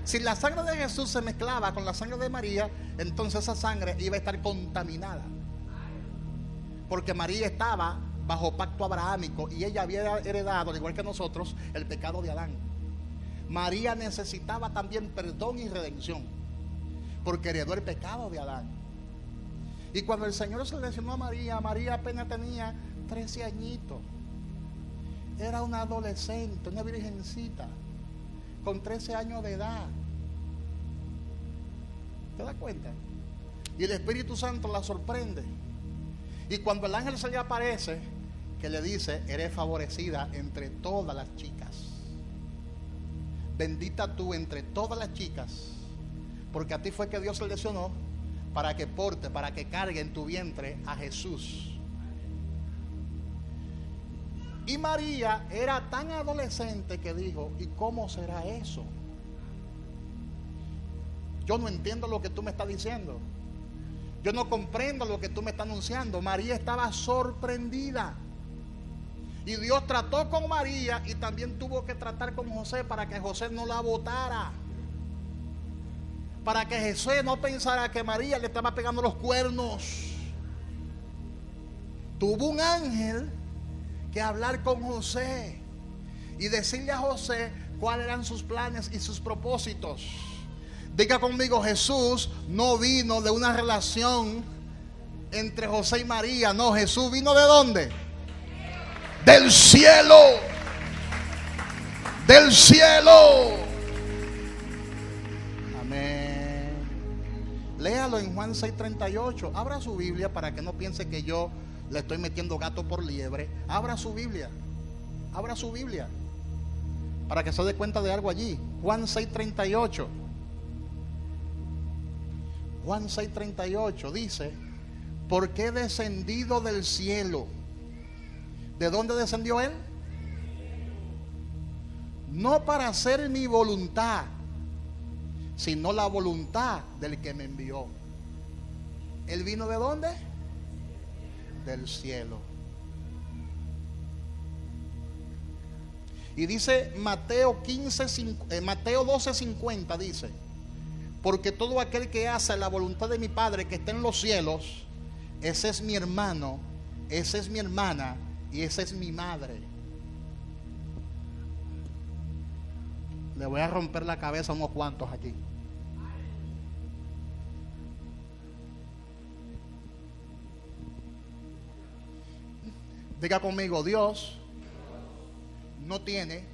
Si la sangre de Jesús se mezclaba con la sangre de María, entonces esa sangre iba a estar contaminada, porque María estaba bajo pacto abrahámico y ella había heredado, al igual que nosotros, el pecado de Adán. María necesitaba también perdón y redención, porque heredó el pecado de Adán. Y cuando el Señor seleccionó a María, María apenas tenía 13 añitos. Era una adolescente, una virgencita, con 13 años de edad. ¿Te das cuenta? Y el Espíritu Santo la sorprende. Y cuando el ángel se le aparece, que le dice: eres favorecida entre todas las chicas. Bendita tú entre todas las chicas, porque a ti fue que Dios seleccionó para que porte, para que cargue en tu vientre a Jesús. Y María era tan adolescente que dijo: ¿y cómo será eso? Yo no entiendo lo que tú me estás diciendo. Yo no comprendo lo que tú me estás anunciando. María estaba sorprendida. Y Dios trató con María y también tuvo que tratar con José para que José no la botara. Para que José no pensara que María le estaba pegando los cuernos. Tuvo un ángel que hablar con José y decirle a José cuáles eran sus planes y sus propósitos. Diga conmigo: Jesús no vino de una relación entre José y María. No, Jesús vino ¿de dónde? Del cielo. Del cielo. Amén. Léalo en Juan 6:38. Abra su Biblia para que no piense que yo le estoy metiendo gato por liebre. Abra su Biblia. Abra su Biblia para que se dé cuenta de algo allí. Juan 6:38. Juan 6:38 dice: porque he descendido del cielo. ¿De dónde descendió Él? No para hacer mi voluntad, sino la voluntad del que me envió. ¿Él vino de dónde? Del cielo. Y dice Mateo 12:50, dice: porque todo aquel que hace la voluntad de mi Padre que está en los cielos, ese es mi hermano, esa es mi hermana y esa es mi madre. Le voy a romper la cabeza a unos cuantos aquí. Diga conmigo: Dios no tiene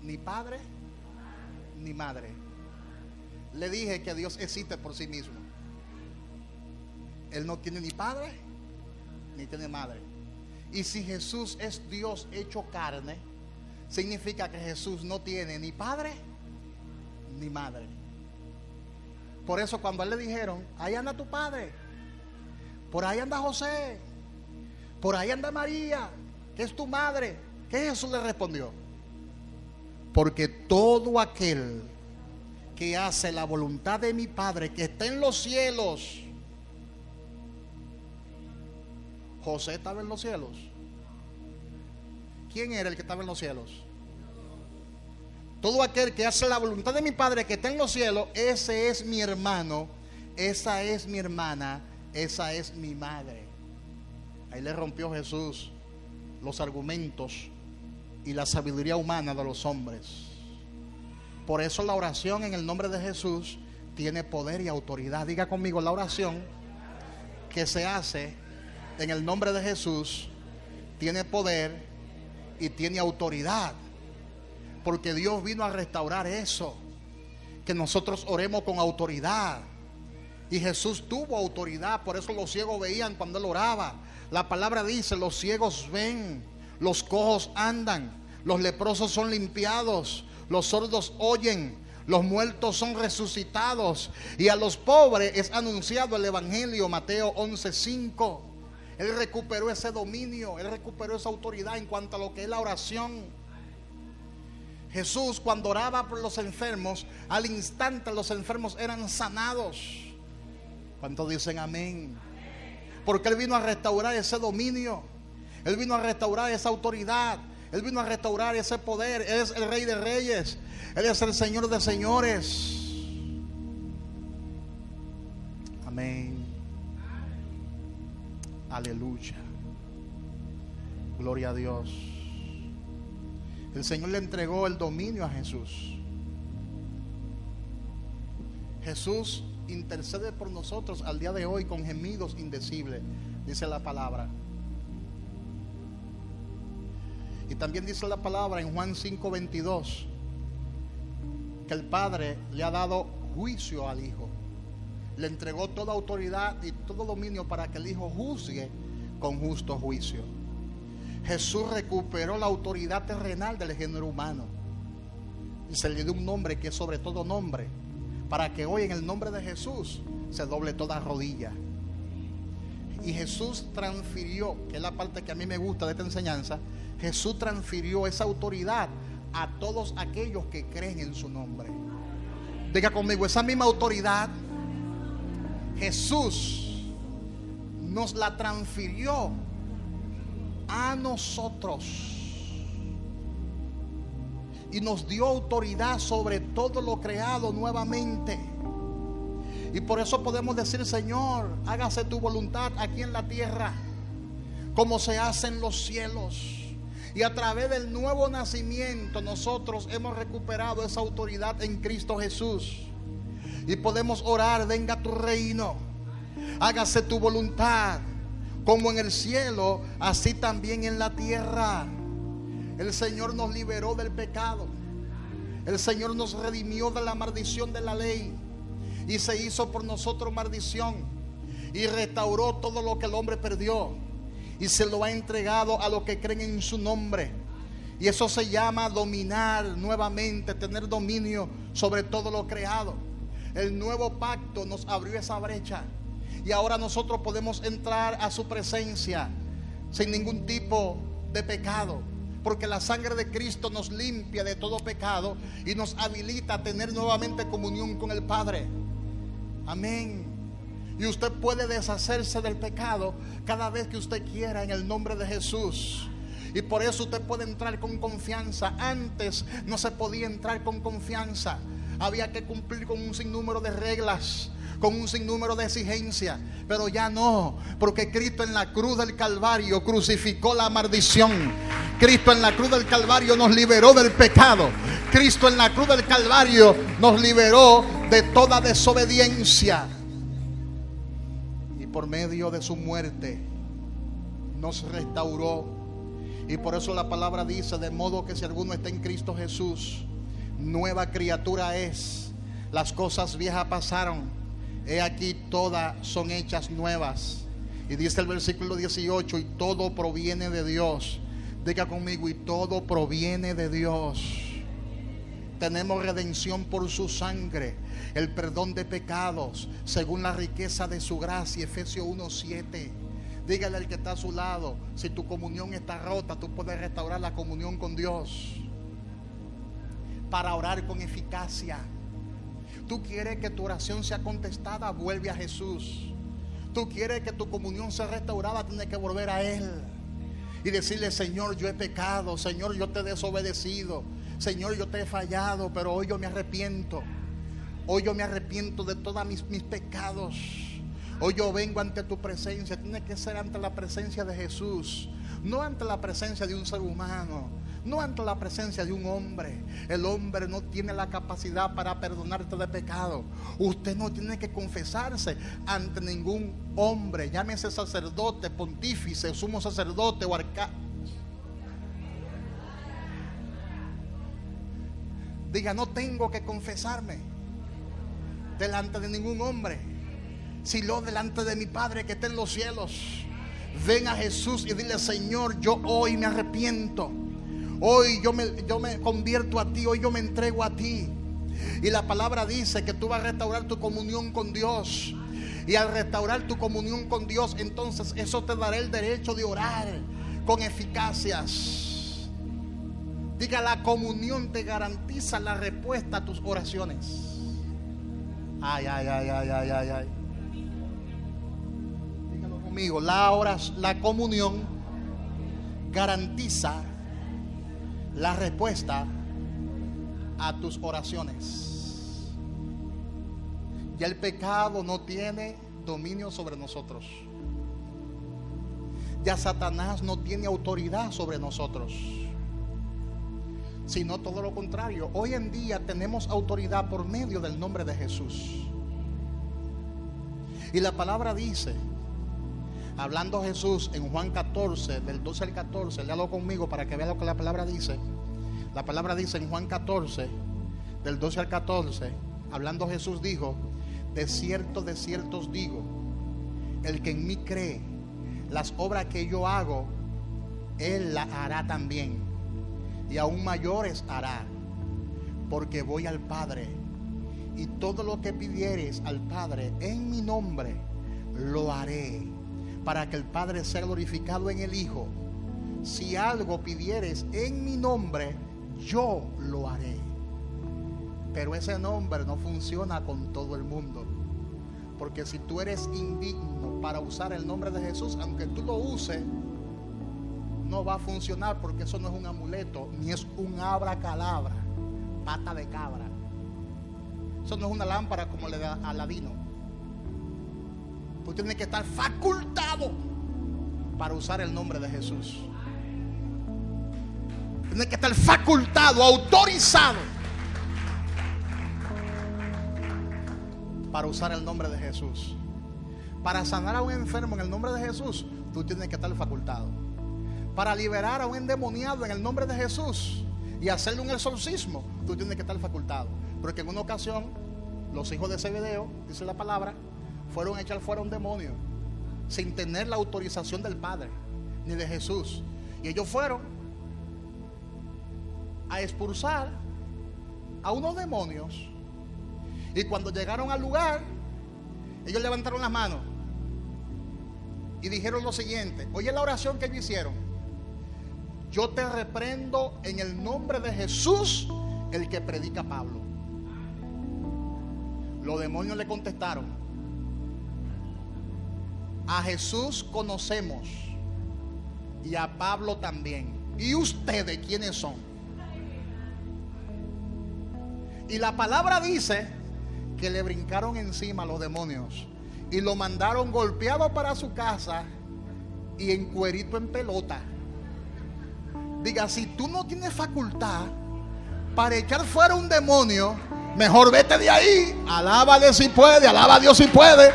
ni padre ni madre. Le dije que Dios existe por sí mismo. Él no tiene ni padre ni tiene madre. Y si Jesús es Dios hecho carne, significa que Jesús no tiene ni padre ni madre. Por eso cuando a él le dijeron: ahí anda tu padre, por ahí anda José, por ahí anda María, que es tu madre, ¿qué Jesús le respondió? Porque todo aquel que hace la voluntad de mi Padre que está en los cielos. José estaba en los cielos. ¿Quién era el que estaba en los cielos? Todo aquel que hace la voluntad de mi Padre que está en los cielos, ese es mi hermano, esa es mi hermana, esa es mi madre. Ahí le rompió Jesús los argumentos y la sabiduría humana de los hombres. Por eso la oración en el nombre de Jesús tiene poder y autoridad. Diga conmigo: la oración que se hace en el nombre de Jesús tiene poder y tiene autoridad. Porque Dios vino a restaurar eso, que nosotros oremos con autoridad. Y Jesús tuvo autoridad, por eso los ciegos veían cuando Él oraba. La palabra dice: los ciegos ven, los cojos andan, los leprosos son limpiados, los sordos oyen, los muertos son resucitados, y a los pobres es anunciado el evangelio. Mateo 11:5. Él recuperó ese dominio, Él recuperó esa autoridad en cuanto a lo que es la oración. Jesús, cuando oraba por los enfermos, al instante los enfermos eran sanados. ¿Cuántos dicen amén? Porque Él vino a restaurar ese dominio, Él vino a restaurar esa autoridad, Él vino a restaurar ese poder. Él es el Rey de Reyes, Él es el Señor de Señores. Amén. Aleluya. Gloria a Dios. El Señor le entregó el dominio a Jesús. Jesús intercede por nosotros al día de hoy con gemidos indecibles, dice la palabra. Y también dice la palabra en Juan 5:22 que el Padre le ha dado juicio al Hijo. Le entregó toda autoridad y todo dominio para que el Hijo juzgue con justo juicio. Jesús recuperó la autoridad terrenal del género humano y se le dio un nombre que es sobre todo nombre, para que hoy en el nombre de Jesús se doble toda rodilla. Y Jesús transfirió, que es la parte que a mí me gusta de esta enseñanza, Jesús transfirió esa autoridad a todos aquellos que creen en su nombre. Diga conmigo: esa misma autoridad Jesús nos la transfirió a nosotros y nos dio autoridad sobre todo lo creado nuevamente. Y por eso podemos decir: Señor, hágase tu voluntad aquí en la tierra como se hace en los cielos. Y a través del nuevo nacimiento nosotros hemos recuperado esa autoridad en Cristo Jesús. Y podemos orar: venga tu reino, hágase tu voluntad, como en el cielo, así también en la tierra. El Señor nos liberó del pecado. El Señor nos redimió de la maldición de la ley y se hizo por nosotros maldición, y restauró todo lo que el hombre perdió y se lo ha entregado a los que creen en su nombre. Y eso se llama dominar nuevamente, tener dominio sobre todo lo creado. El nuevo pacto nos abrió esa brecha y ahora nosotros podemos entrar a su presencia sin ningún tipo de pecado, porque la sangre de Cristo nos limpia de todo pecado y nos habilita a tener nuevamente comunión con el Padre. Amén. Y usted puede deshacerse del pecado cada vez que usted quiera en el nombre de Jesús. Y por eso usted puede entrar con confianza. Antes no se podía entrar con confianza. Había que cumplir con un sinnúmero de reglas, con un sinnúmero de exigencias. Pero ya no, porque Cristo en la cruz del Calvario crucificó la maldición. Cristo en la cruz del Calvario nos liberó del pecado. Cristo en la cruz del Calvario nos liberó de toda desobediencia. Y por medio de su muerte nos restauró. Y por eso la palabra dice: de modo que si alguno está en Cristo Jesús, nueva criatura es. Las cosas viejas pasaron, he aquí todas son hechas nuevas. Y dice el versículo 18: y todo proviene de Dios. Diga conmigo: y todo proviene de Dios. Tenemos redención por su sangre, el perdón de pecados según la riqueza de su gracia. Efesios 1:7. Dígale al que está a su lado: si tu comunión está rota, tú puedes restaurar la comunión con Dios para orar con eficacia. Tú quieres que tu oración sea contestada, vuelve a Jesús. Tú quieres que tu comunión sea restaurada, tienes que volver a Él y decirle: Señor, yo he pecado, Señor, yo te he desobedecido, Señor, yo te he fallado, pero hoy yo me arrepiento. Hoy yo me arrepiento de todos mis pecados. Hoy yo vengo ante tu presencia. Tiene que ser ante la presencia de Jesús, no ante la presencia de un ser humano, no ante la presencia de un hombre. El hombre no tiene la capacidad para perdonarte de pecado. Usted no tiene que confesarse ante ningún hombre, llámese sacerdote, pontífice, sumo sacerdote o arcángel. Diga: no tengo que confesarme delante de ningún hombre, sino delante de mi Padre que está en los cielos. Ven a Jesús y dile: Señor, yo hoy me arrepiento. Hoy yo me convierto a ti. Hoy yo me entrego a ti. Y la palabra dice que tú vas a restaurar tu comunión con Dios. Y al restaurar tu comunión con Dios, entonces eso te dará el derecho de orar con eficacias. Diga: la comunión te garantiza la respuesta a tus oraciones. Ay, ay, ay, ay, ay, ay, ay. Dígalo conmigo: la comunión garantiza la respuesta a tus oraciones. Ya el pecado no tiene dominio sobre nosotros. Ya Satanás no tiene autoridad sobre nosotros, sino todo lo contrario. Hoy en día tenemos autoridad por medio del nombre de Jesús. Y la palabra dice, hablando Jesús en Juan 14, del 12 al 14, léalo conmigo para que vea lo que la palabra dice. La palabra dice en Juan 14, del 12 al 14, hablando Jesús dijo: de cierto os digo, el que en mí cree, las obras que yo hago, él las hará también, y aún mayores hará, porque voy al Padre, y todo lo que pidieres al Padre en mi nombre, lo haré, para que el Padre sea glorificado en el Hijo. Si algo pidieres en mi nombre, yo lo haré. Pero ese nombre no funciona con todo el mundo, porque si tú eres indigno para usar el nombre de Jesús, aunque tú lo uses, no va a funcionar, porque eso no es un amuleto, ni es un abracadabra, pata de cabra. Eso no es una lámpara como le da a Aladino. Tú tienes que estar facultado para usar el nombre de Jesús. Tienes que estar facultado, autorizado para usar el nombre de Jesús. Para sanar a un enfermo en el nombre de Jesús, tú tienes que estar facultado. Para liberar a un endemoniado en el nombre de Jesús y hacerle un exorcismo, tú tienes que estar facultado. Porque en una ocasión, los hijos de Zebedeo, dice la palabra, fueron a echar fuera un demonio sin tener la autorización del Padre ni de Jesús. Y ellos fueron a expulsar a unos demonios. Y cuando llegaron al lugar, ellos levantaron las manos y dijeron lo siguiente. Oye la oración que ellos hicieron: yo te reprendo en el nombre de Jesús, el que predica Pablo. Los demonios le contestaron: a Jesús conocemos y a Pablo también, ¿Y ustedes quiénes son? Y la palabra dice que le brincaron encima los demonios y lo mandaron golpeado para su casa y en cuerito en pelota. Diga, si tú no tienes facultad para echar fuera un demonio, mejor vete de ahí. Alábale si puede, alaba a Dios si puede,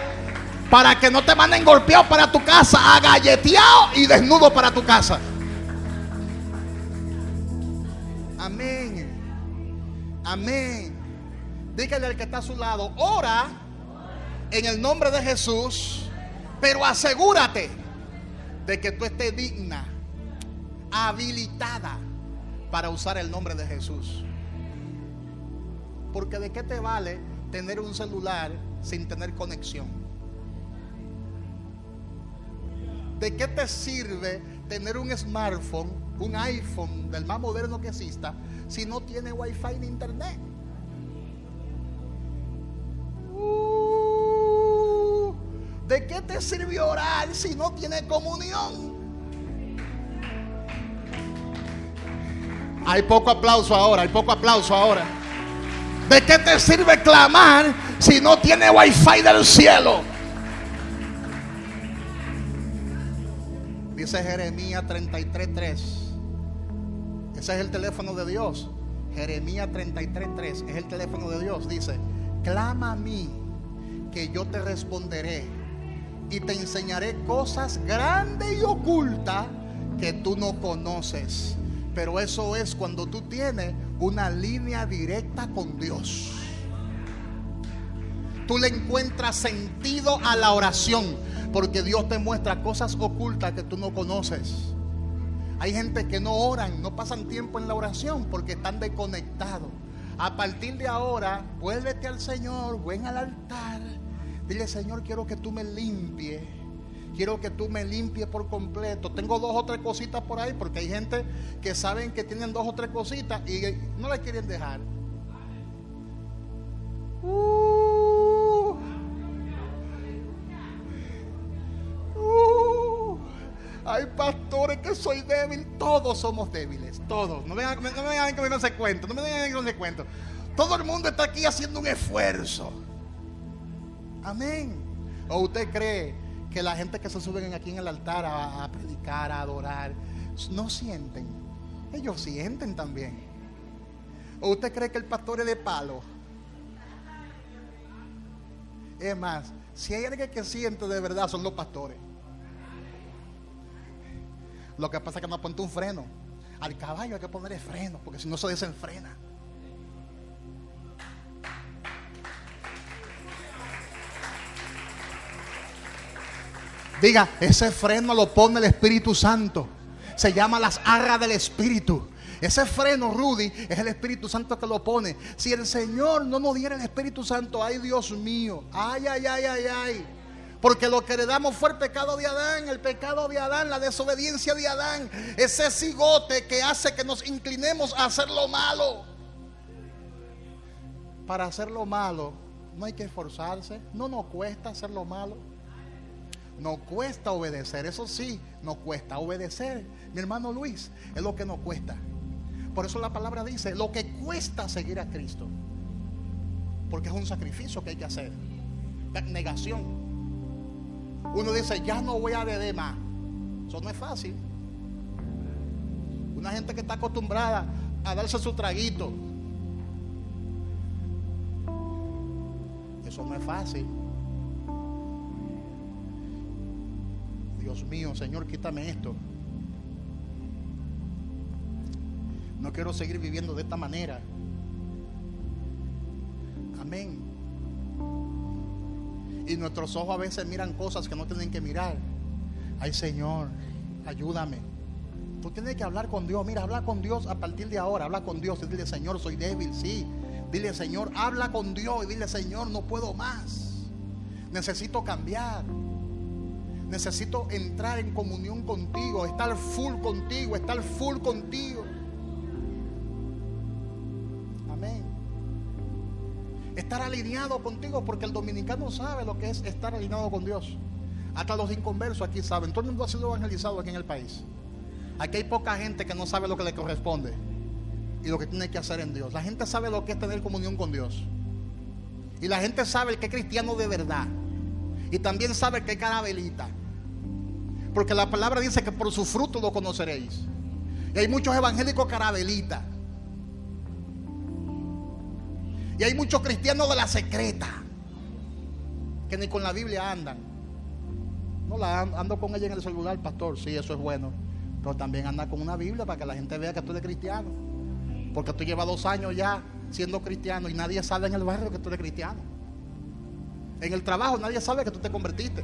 para que no te manden golpeado para tu casa, agalleteado y desnudo para tu casa. Amén. Amén. Dígale al que está a su lado, ora en el nombre de Jesús, pero asegúrate de que tú estés digna, habilitada para usar el nombre de Jesús. Porque de qué te vale tener un celular sin tener conexión. ¿De qué te sirve tener un smartphone, un iPhone del más moderno que exista, si no tiene wifi ni internet? ¿De qué te sirvió orar si no tiene comunión? Hay poco aplauso ahora, hay poco aplauso ahora. ¿De qué te sirve clamar si no tiene wifi del cielo? Dice Jeremías 33:3. Ese es el teléfono de Dios. Jeremías 33:3 es el teléfono de Dios. Dice: clama a mí, que yo te responderé y te enseñaré cosas grandes y ocultas que tú no conoces. Pero eso es cuando tú tienes una línea directa con Dios. Tú le encuentras sentido a la oración, porque Dios te muestra cosas ocultas que tú no conoces. Hay gente que no oran, no pasan tiempo en la oración porque están desconectados. A partir de ahora, vuélvete al Señor, ven al altar. Dile: Señor, quiero que tú me limpies. Quiero que tú me limpies por completo. Tengo 2 o 3 cositas por ahí, porque hay gente que saben que tienen 2 o 3 cositas y no las quieren dejar. Hay pastores que soy débil. Todos somos débiles, todos. No me vengan que no se cuento. No me vengan que no se cuento. Todo el mundo está aquí haciendo un esfuerzo. Amén. ¿O usted cree que la gente que se suben aquí en el altar a predicar, a adorar, no sienten? Ellos sienten también. ¿O usted cree que el pastor es de palo? Es más, si hay alguien que siente de verdad, son los pastores. Lo que pasa es que no apunta un freno. Al caballo hay que ponerle freno, porque si no se desenfrena. Diga: ese freno lo pone el Espíritu Santo. Se llama las arras del Espíritu. Ese freno, Rudy, es el Espíritu Santo que lo pone. Si el Señor no nos diera el Espíritu Santo, ay Dios mío, ay, ay, ay, ay, ay. Porque lo que heredamos fue el pecado de Adán, la desobediencia de Adán. Ese cigote que hace que nos inclinemos a hacer lo malo. Para hacer lo malo no hay que esforzarse. No nos cuesta hacer lo malo. Nos cuesta obedecer, eso sí, nos cuesta obedecer. Mi hermano Luis, es lo que nos cuesta. Por eso la palabra dice: lo que cuesta seguir a Cristo. Porque es un sacrificio que hay que hacer. Negación. Uno dice: ya no voy a beber más. Eso no es fácil. Una gente que está acostumbrada a darse su traguito, eso no es fácil. Dios mío, Señor, quítame esto. No quiero seguir viviendo de esta manera. Amén. Y nuestros ojos a veces miran cosas que no tienen que mirar. Ay, Señor, ayúdame. Tú tienes que hablar con Dios. Mira, habla con Dios a partir de ahora. Habla con Dios y dile: Señor, soy débil, sí. Dile: Señor, habla con Dios y dile: Señor, no puedo más. Necesito cambiar. Necesito entrar en comunión contigo, estar full contigo, Amén. Estar alineado contigo, porque el dominicano sabe lo que es estar alineado con Dios. Hasta los inconversos aquí saben. Todo el mundo ha sido evangelizado aquí en el país. Aquí hay poca gente que no sabe lo que le corresponde y lo que tiene que hacer en Dios. La gente sabe lo que es tener comunión con Dios. Y la gente sabe que es cristiano de verdad. Y también sabe que es carabelita. Porque la palabra dice que por su fruto lo conoceréis. Y hay muchos evangélicos carabelitas. Y hay muchos cristianos de la secreta que ni con la Biblia andan. No la ando con ella en el celular, pastor. Sí, eso es bueno. Pero también anda con una Biblia para que la gente vea que tú eres cristiano. Porque tú llevas 2 años ya siendo cristiano y nadie sabe en el barrio que tú eres cristiano. En el trabajo nadie sabe que tú te convertiste.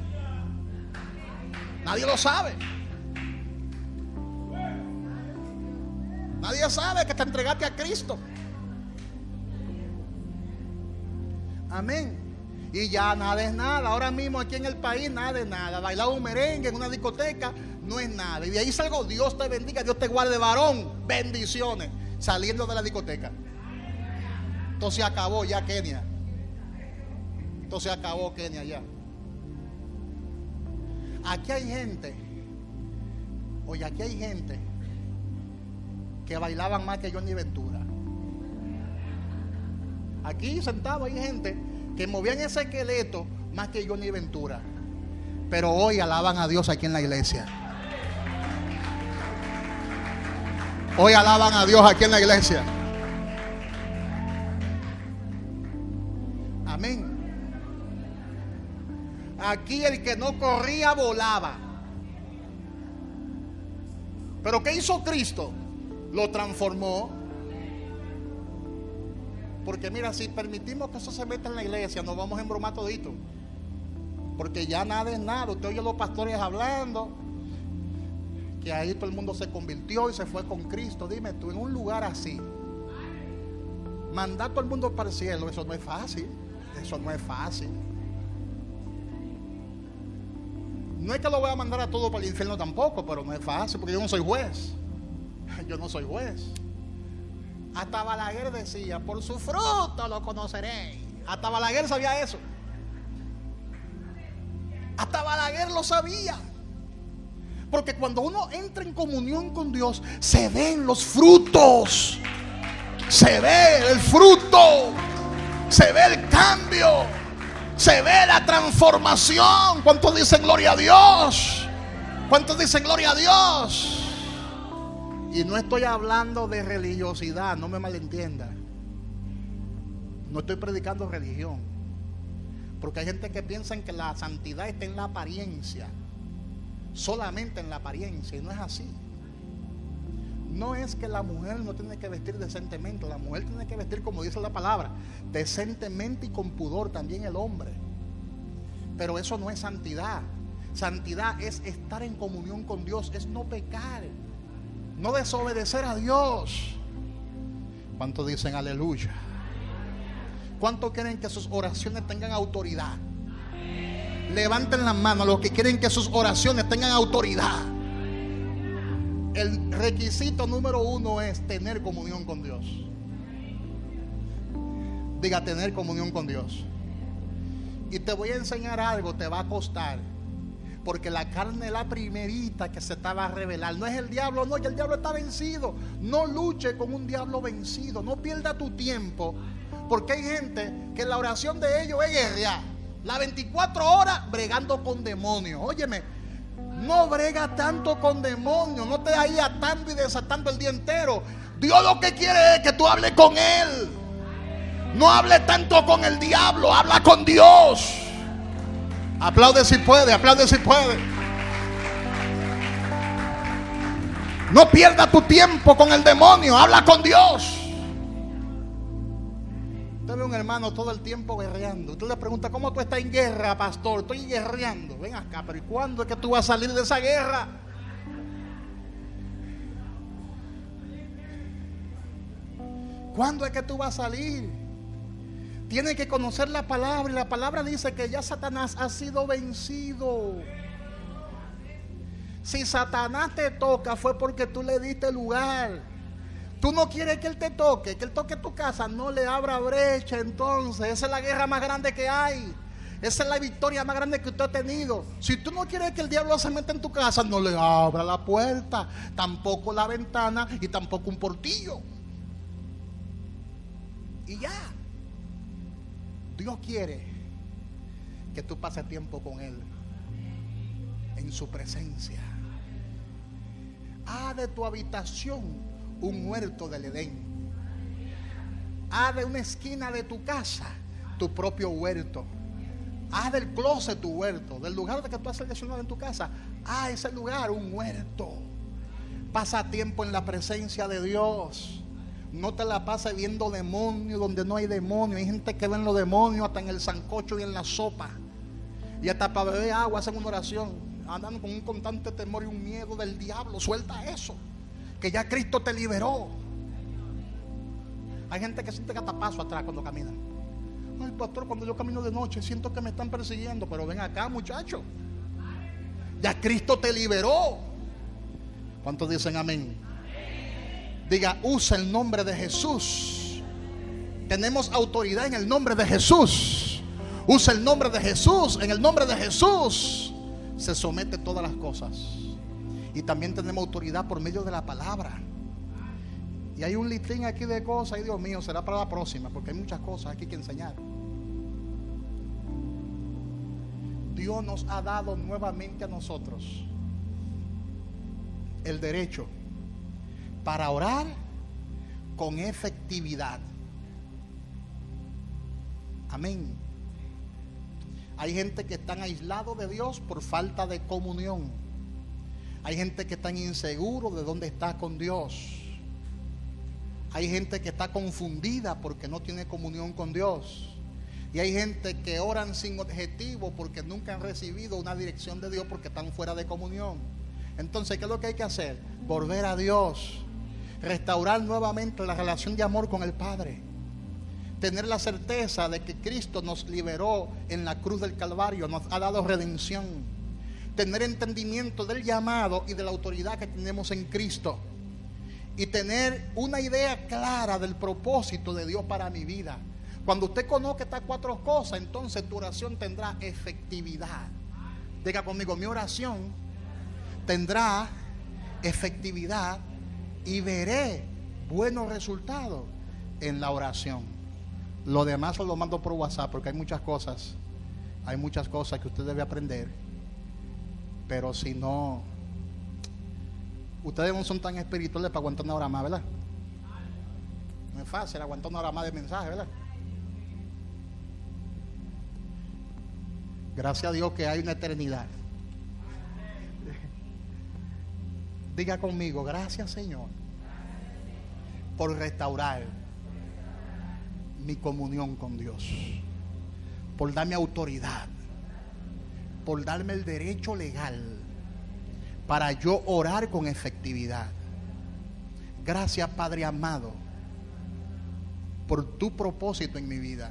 Nadie lo sabe. Nadie sabe que te entregaste a Cristo. Amén. Y ya nada es nada. Ahora mismo aquí en el país nada es nada. Bailar un merengue en una discoteca no es nada. Y de ahí salgo, Dios te bendiga, Dios te guarde, varón. Bendiciones. Saliendo de la discoteca. Entonces acabó ya Kenia. Entonces acabó Kenia ya. Aquí hay gente. Oye, aquí hay gente que bailaban más que Johnny Ventura. Aquí sentado hay gente que movían ese esqueleto más que Johnny Ventura. Pero hoy alaban a Dios aquí en la iglesia. Hoy alaban a Dios aquí en la iglesia. Amén. Aquí el que no corría volaba. Pero ¿qué hizo Cristo? Lo transformó. Porque mira, si permitimos que eso se meta en la iglesia, nos vamos a embromar todito. Porque ya nada es nada. Usted oye a los pastores hablando que ahí todo el mundo se convirtió y se fue con Cristo. Dime tú, en un lugar así, mandar todo el mundo para el cielo, eso no es fácil. Eso no es fácil. No es que lo voy a mandar a todos para el infierno tampoco, pero no es fácil, porque yo no soy juez. Yo no soy juez. Hasta Balaguer decía, por su fruto lo conoceréis. Hasta Balaguer sabía eso. Hasta Balaguer lo sabía. Porque cuando uno entra en comunión con Dios, se ven los frutos. Se ve el fruto. Se ve el cambio. Se ve la transformación. ¿Cuántos dicen gloria a Dios? ¿Cuántos dicen gloria a Dios? Y no estoy hablando de religiosidad, no me malentienda. No estoy predicando religión. Porque hay gente que piensa que la santidad está en la apariencia. Solamente en la apariencia. Y no es así. No es que la mujer no tiene que vestir decentemente. La mujer tiene que vestir, como dice la palabra, decentemente y con pudor, también el hombre. Pero eso no es santidad. Santidad es estar en comunión con Dios. Es no pecar. No desobedecer a Dios. ¿Cuántos dicen aleluya? ¿Cuántos quieren que sus oraciones tengan autoridad? Levanten las manos los que quieren que sus oraciones tengan autoridad. El requisito número 1 es tener comunión con Dios. Diga, tener comunión con Dios. Y te voy a enseñar algo, te va a costar. Porque la carne es la primerita que se estaba a revelar. No es el diablo, no, ya el diablo está vencido. No luche con un diablo vencido. No pierda tu tiempo. Porque hay gente que la oración de ellos es guerrear. Las 24 horas bregando con demonios. Óyeme, no brega tanto con demonios. No te ahí atando y desatando el día entero. Dios lo que quiere es que tú hables con Él. No hable tanto con el diablo, habla con Dios. Aplaude si puede, aplaude si puede. No pierda tu tiempo con el demonio, habla con Dios. Usted ve un hermano todo el tiempo guerreando. Usted le pregunta, ¿cómo tú estás en guerra, pastor? Estoy guerreando. Ven acá, pero ¿y cuándo es que tú vas a salir de esa guerra? ¿Cuándo es que tú vas a salir? Tiene que conocer la palabra. Y la palabra dice que ya Satanás ha sido vencido. Si Satanás te toca fue porque tú le diste lugar. Tú no quieres que él te toque, que él toque tu casa. No le abra brecha. Entonces esa es la guerra más grande que hay. Esa es la victoria más grande que usted ha tenido. Si tú no quieres que el diablo se meta en tu casa, no le abra la puerta, tampoco la ventana y tampoco un portillo. Y ya. Dios quiere que tú pases tiempo con Él, en su presencia. Haz de tu habitación un huerto del Edén. Haz de una esquina de tu casa tu propio huerto. Haz del closet tu huerto. Del lugar de que tú has seleccionado en tu casa, haz ese lugar un huerto. Pasa tiempo en la presencia de Dios. No te la pases viendo demonios donde no hay demonios. Hay gente que ven los demonios hasta en el sancocho y en la sopa. Y hasta para beber agua hacen una oración. Andan con un constante temor y un miedo del diablo. Suelta eso, que ya Cristo te liberó. Hay gente que siente que hasta paso atrás cuando caminan. Ay, pastor, cuando yo camino de noche siento que me están persiguiendo. Pero ven acá, muchacho, ya Cristo te liberó. ¿Cuántos dicen amén? Diga, usa el nombre de Jesús. Tenemos autoridad en el nombre de Jesús. Usa el nombre de Jesús. En el nombre de Jesús se somete todas las cosas. Y también tenemos autoridad por medio de la palabra. Y hay un listín aquí de cosas. Ay, Dios mío, será para la próxima, porque hay muchas cosas aquí que enseñar. Dios nos ha dado nuevamente a nosotros el derecho para orar con efectividad. Amén. Hay gente que están aislados de Dios por falta de comunión. Hay gente que está inseguro de dónde está con Dios. Hay gente que está confundida porque no tiene comunión con Dios. Y hay gente que oran sin objetivo porque nunca han recibido una dirección de Dios porque están fuera de comunión. Entonces, ¿qué es lo que hay que hacer? Volver a Dios. Restaurar nuevamente la relación de amor con el Padre. Tener la certeza de que Cristo nos liberó en la cruz del Calvario, nos ha dado redención. Tener entendimiento del llamado y de la autoridad que tenemos en Cristo. Y tener una idea clara del propósito de Dios para mi vida. Cuando usted conozca estas cuatro cosas, entonces tu oración tendrá efectividad. Diga conmigo, mi oración tendrá efectividad y veré buenos resultados en la oración. Lo demás se lo mando por WhatsApp porque hay muchas cosas que usted debe aprender. Pero si no, ustedes no son tan espirituales para aguantar una hora más, ¿verdad? No es fácil aguantar una hora más de mensaje, ¿verdad? Gracias a Dios que hay una eternidad. Diga conmigo, gracias Señor por restaurar mi comunión con Dios, por darme autoridad, por darme el derecho legal para yo orar con efectividad. Gracias Padre amado por tu propósito en mi vida.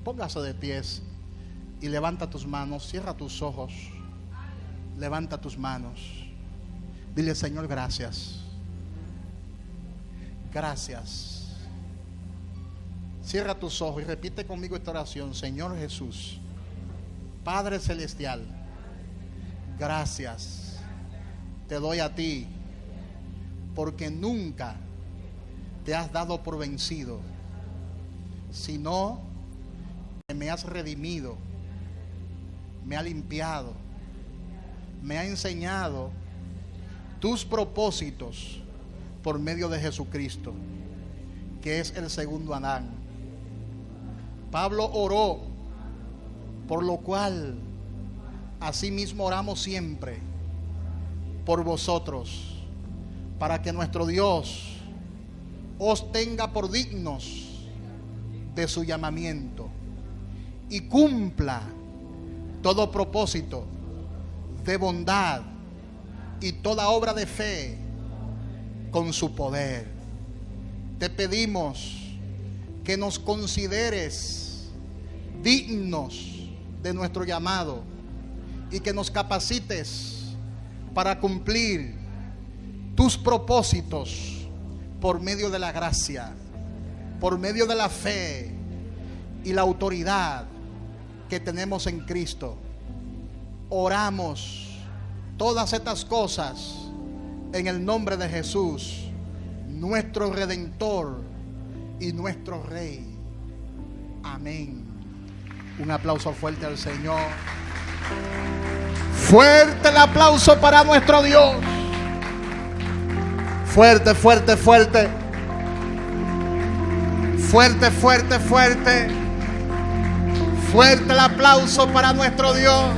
Póngase de pies y levanta tus manos, cierra tus ojos, levanta tus manos. Dile, Señor, gracias. Gracias. Cierra tus ojos y repite conmigo esta oración. Señor Jesús, Padre Celestial, gracias te doy a ti porque nunca te has dado por vencido, sino que me has redimido, me ha limpiado, me ha enseñado tus propósitos por medio de Jesucristo, que es el segundo Adán. Pablo oró, por lo cual asimismo oramos siempre por vosotros, para que nuestro Dios os tenga por dignos de su llamamiento y cumpla todo propósito de bondad y toda obra de fe con su poder. Te pedimos que nos consideres dignos de nuestro llamado y que nos capacites para cumplir tus propósitos por medio de la gracia, por medio de la fe y la autoridad que tenemos en Cristo. Oramos todas estas cosas en el nombre de Jesús, nuestro Redentor y nuestro Rey. Amén. Un aplauso fuerte al Señor. Fuerte el aplauso para nuestro Dios. Fuerte, fuerte, fuerte. Fuerte, fuerte, fuerte. Fuerte el aplauso para nuestro Dios.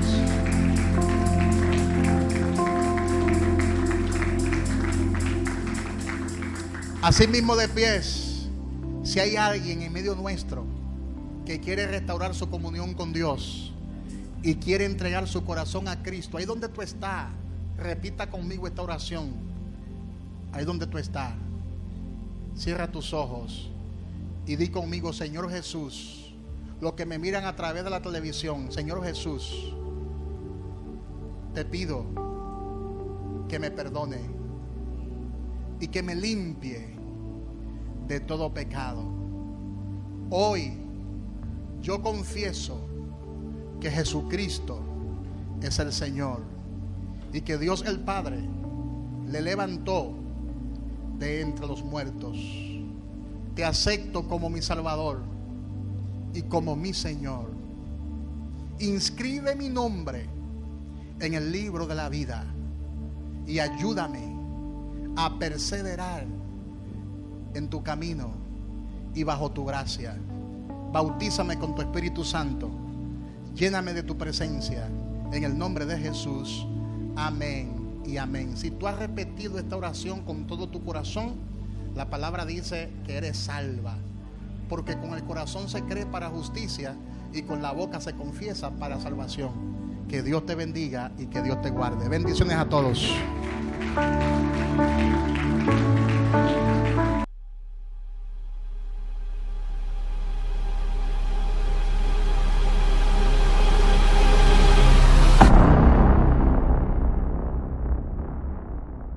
Así mismo de pies, si hay alguien en medio nuestro que quiere restaurar su comunión con Dios y quiere entregar su corazón a Cristo, ahí donde tú estás, repita conmigo esta oración. Ahí donde tú estás, cierra tus ojos y di conmigo: Señor Jesús, los que me miran a través de la televisión, Señor Jesús, te pido que me perdone y que me limpie de todo pecado. Hoy yo confieso que Jesucristo es el Señor y que Dios el Padre le levantó de entre los muertos. Te acepto como mi Salvador y como mi Señor. Inscribe mi nombre en el libro de la vida y ayúdame a perseverar en tu camino y bajo tu gracia. Bautízame con tu Espíritu Santo. Lléname de tu presencia en el nombre de Jesús. Amén y amén. Si tú has repetido esta oración con todo tu corazón, la palabra dice que eres salva, porque con el corazón se cree para justicia y con la boca se confiesa para salvación. Que Dios te bendiga y que Dios te guarde. Bendiciones a todos.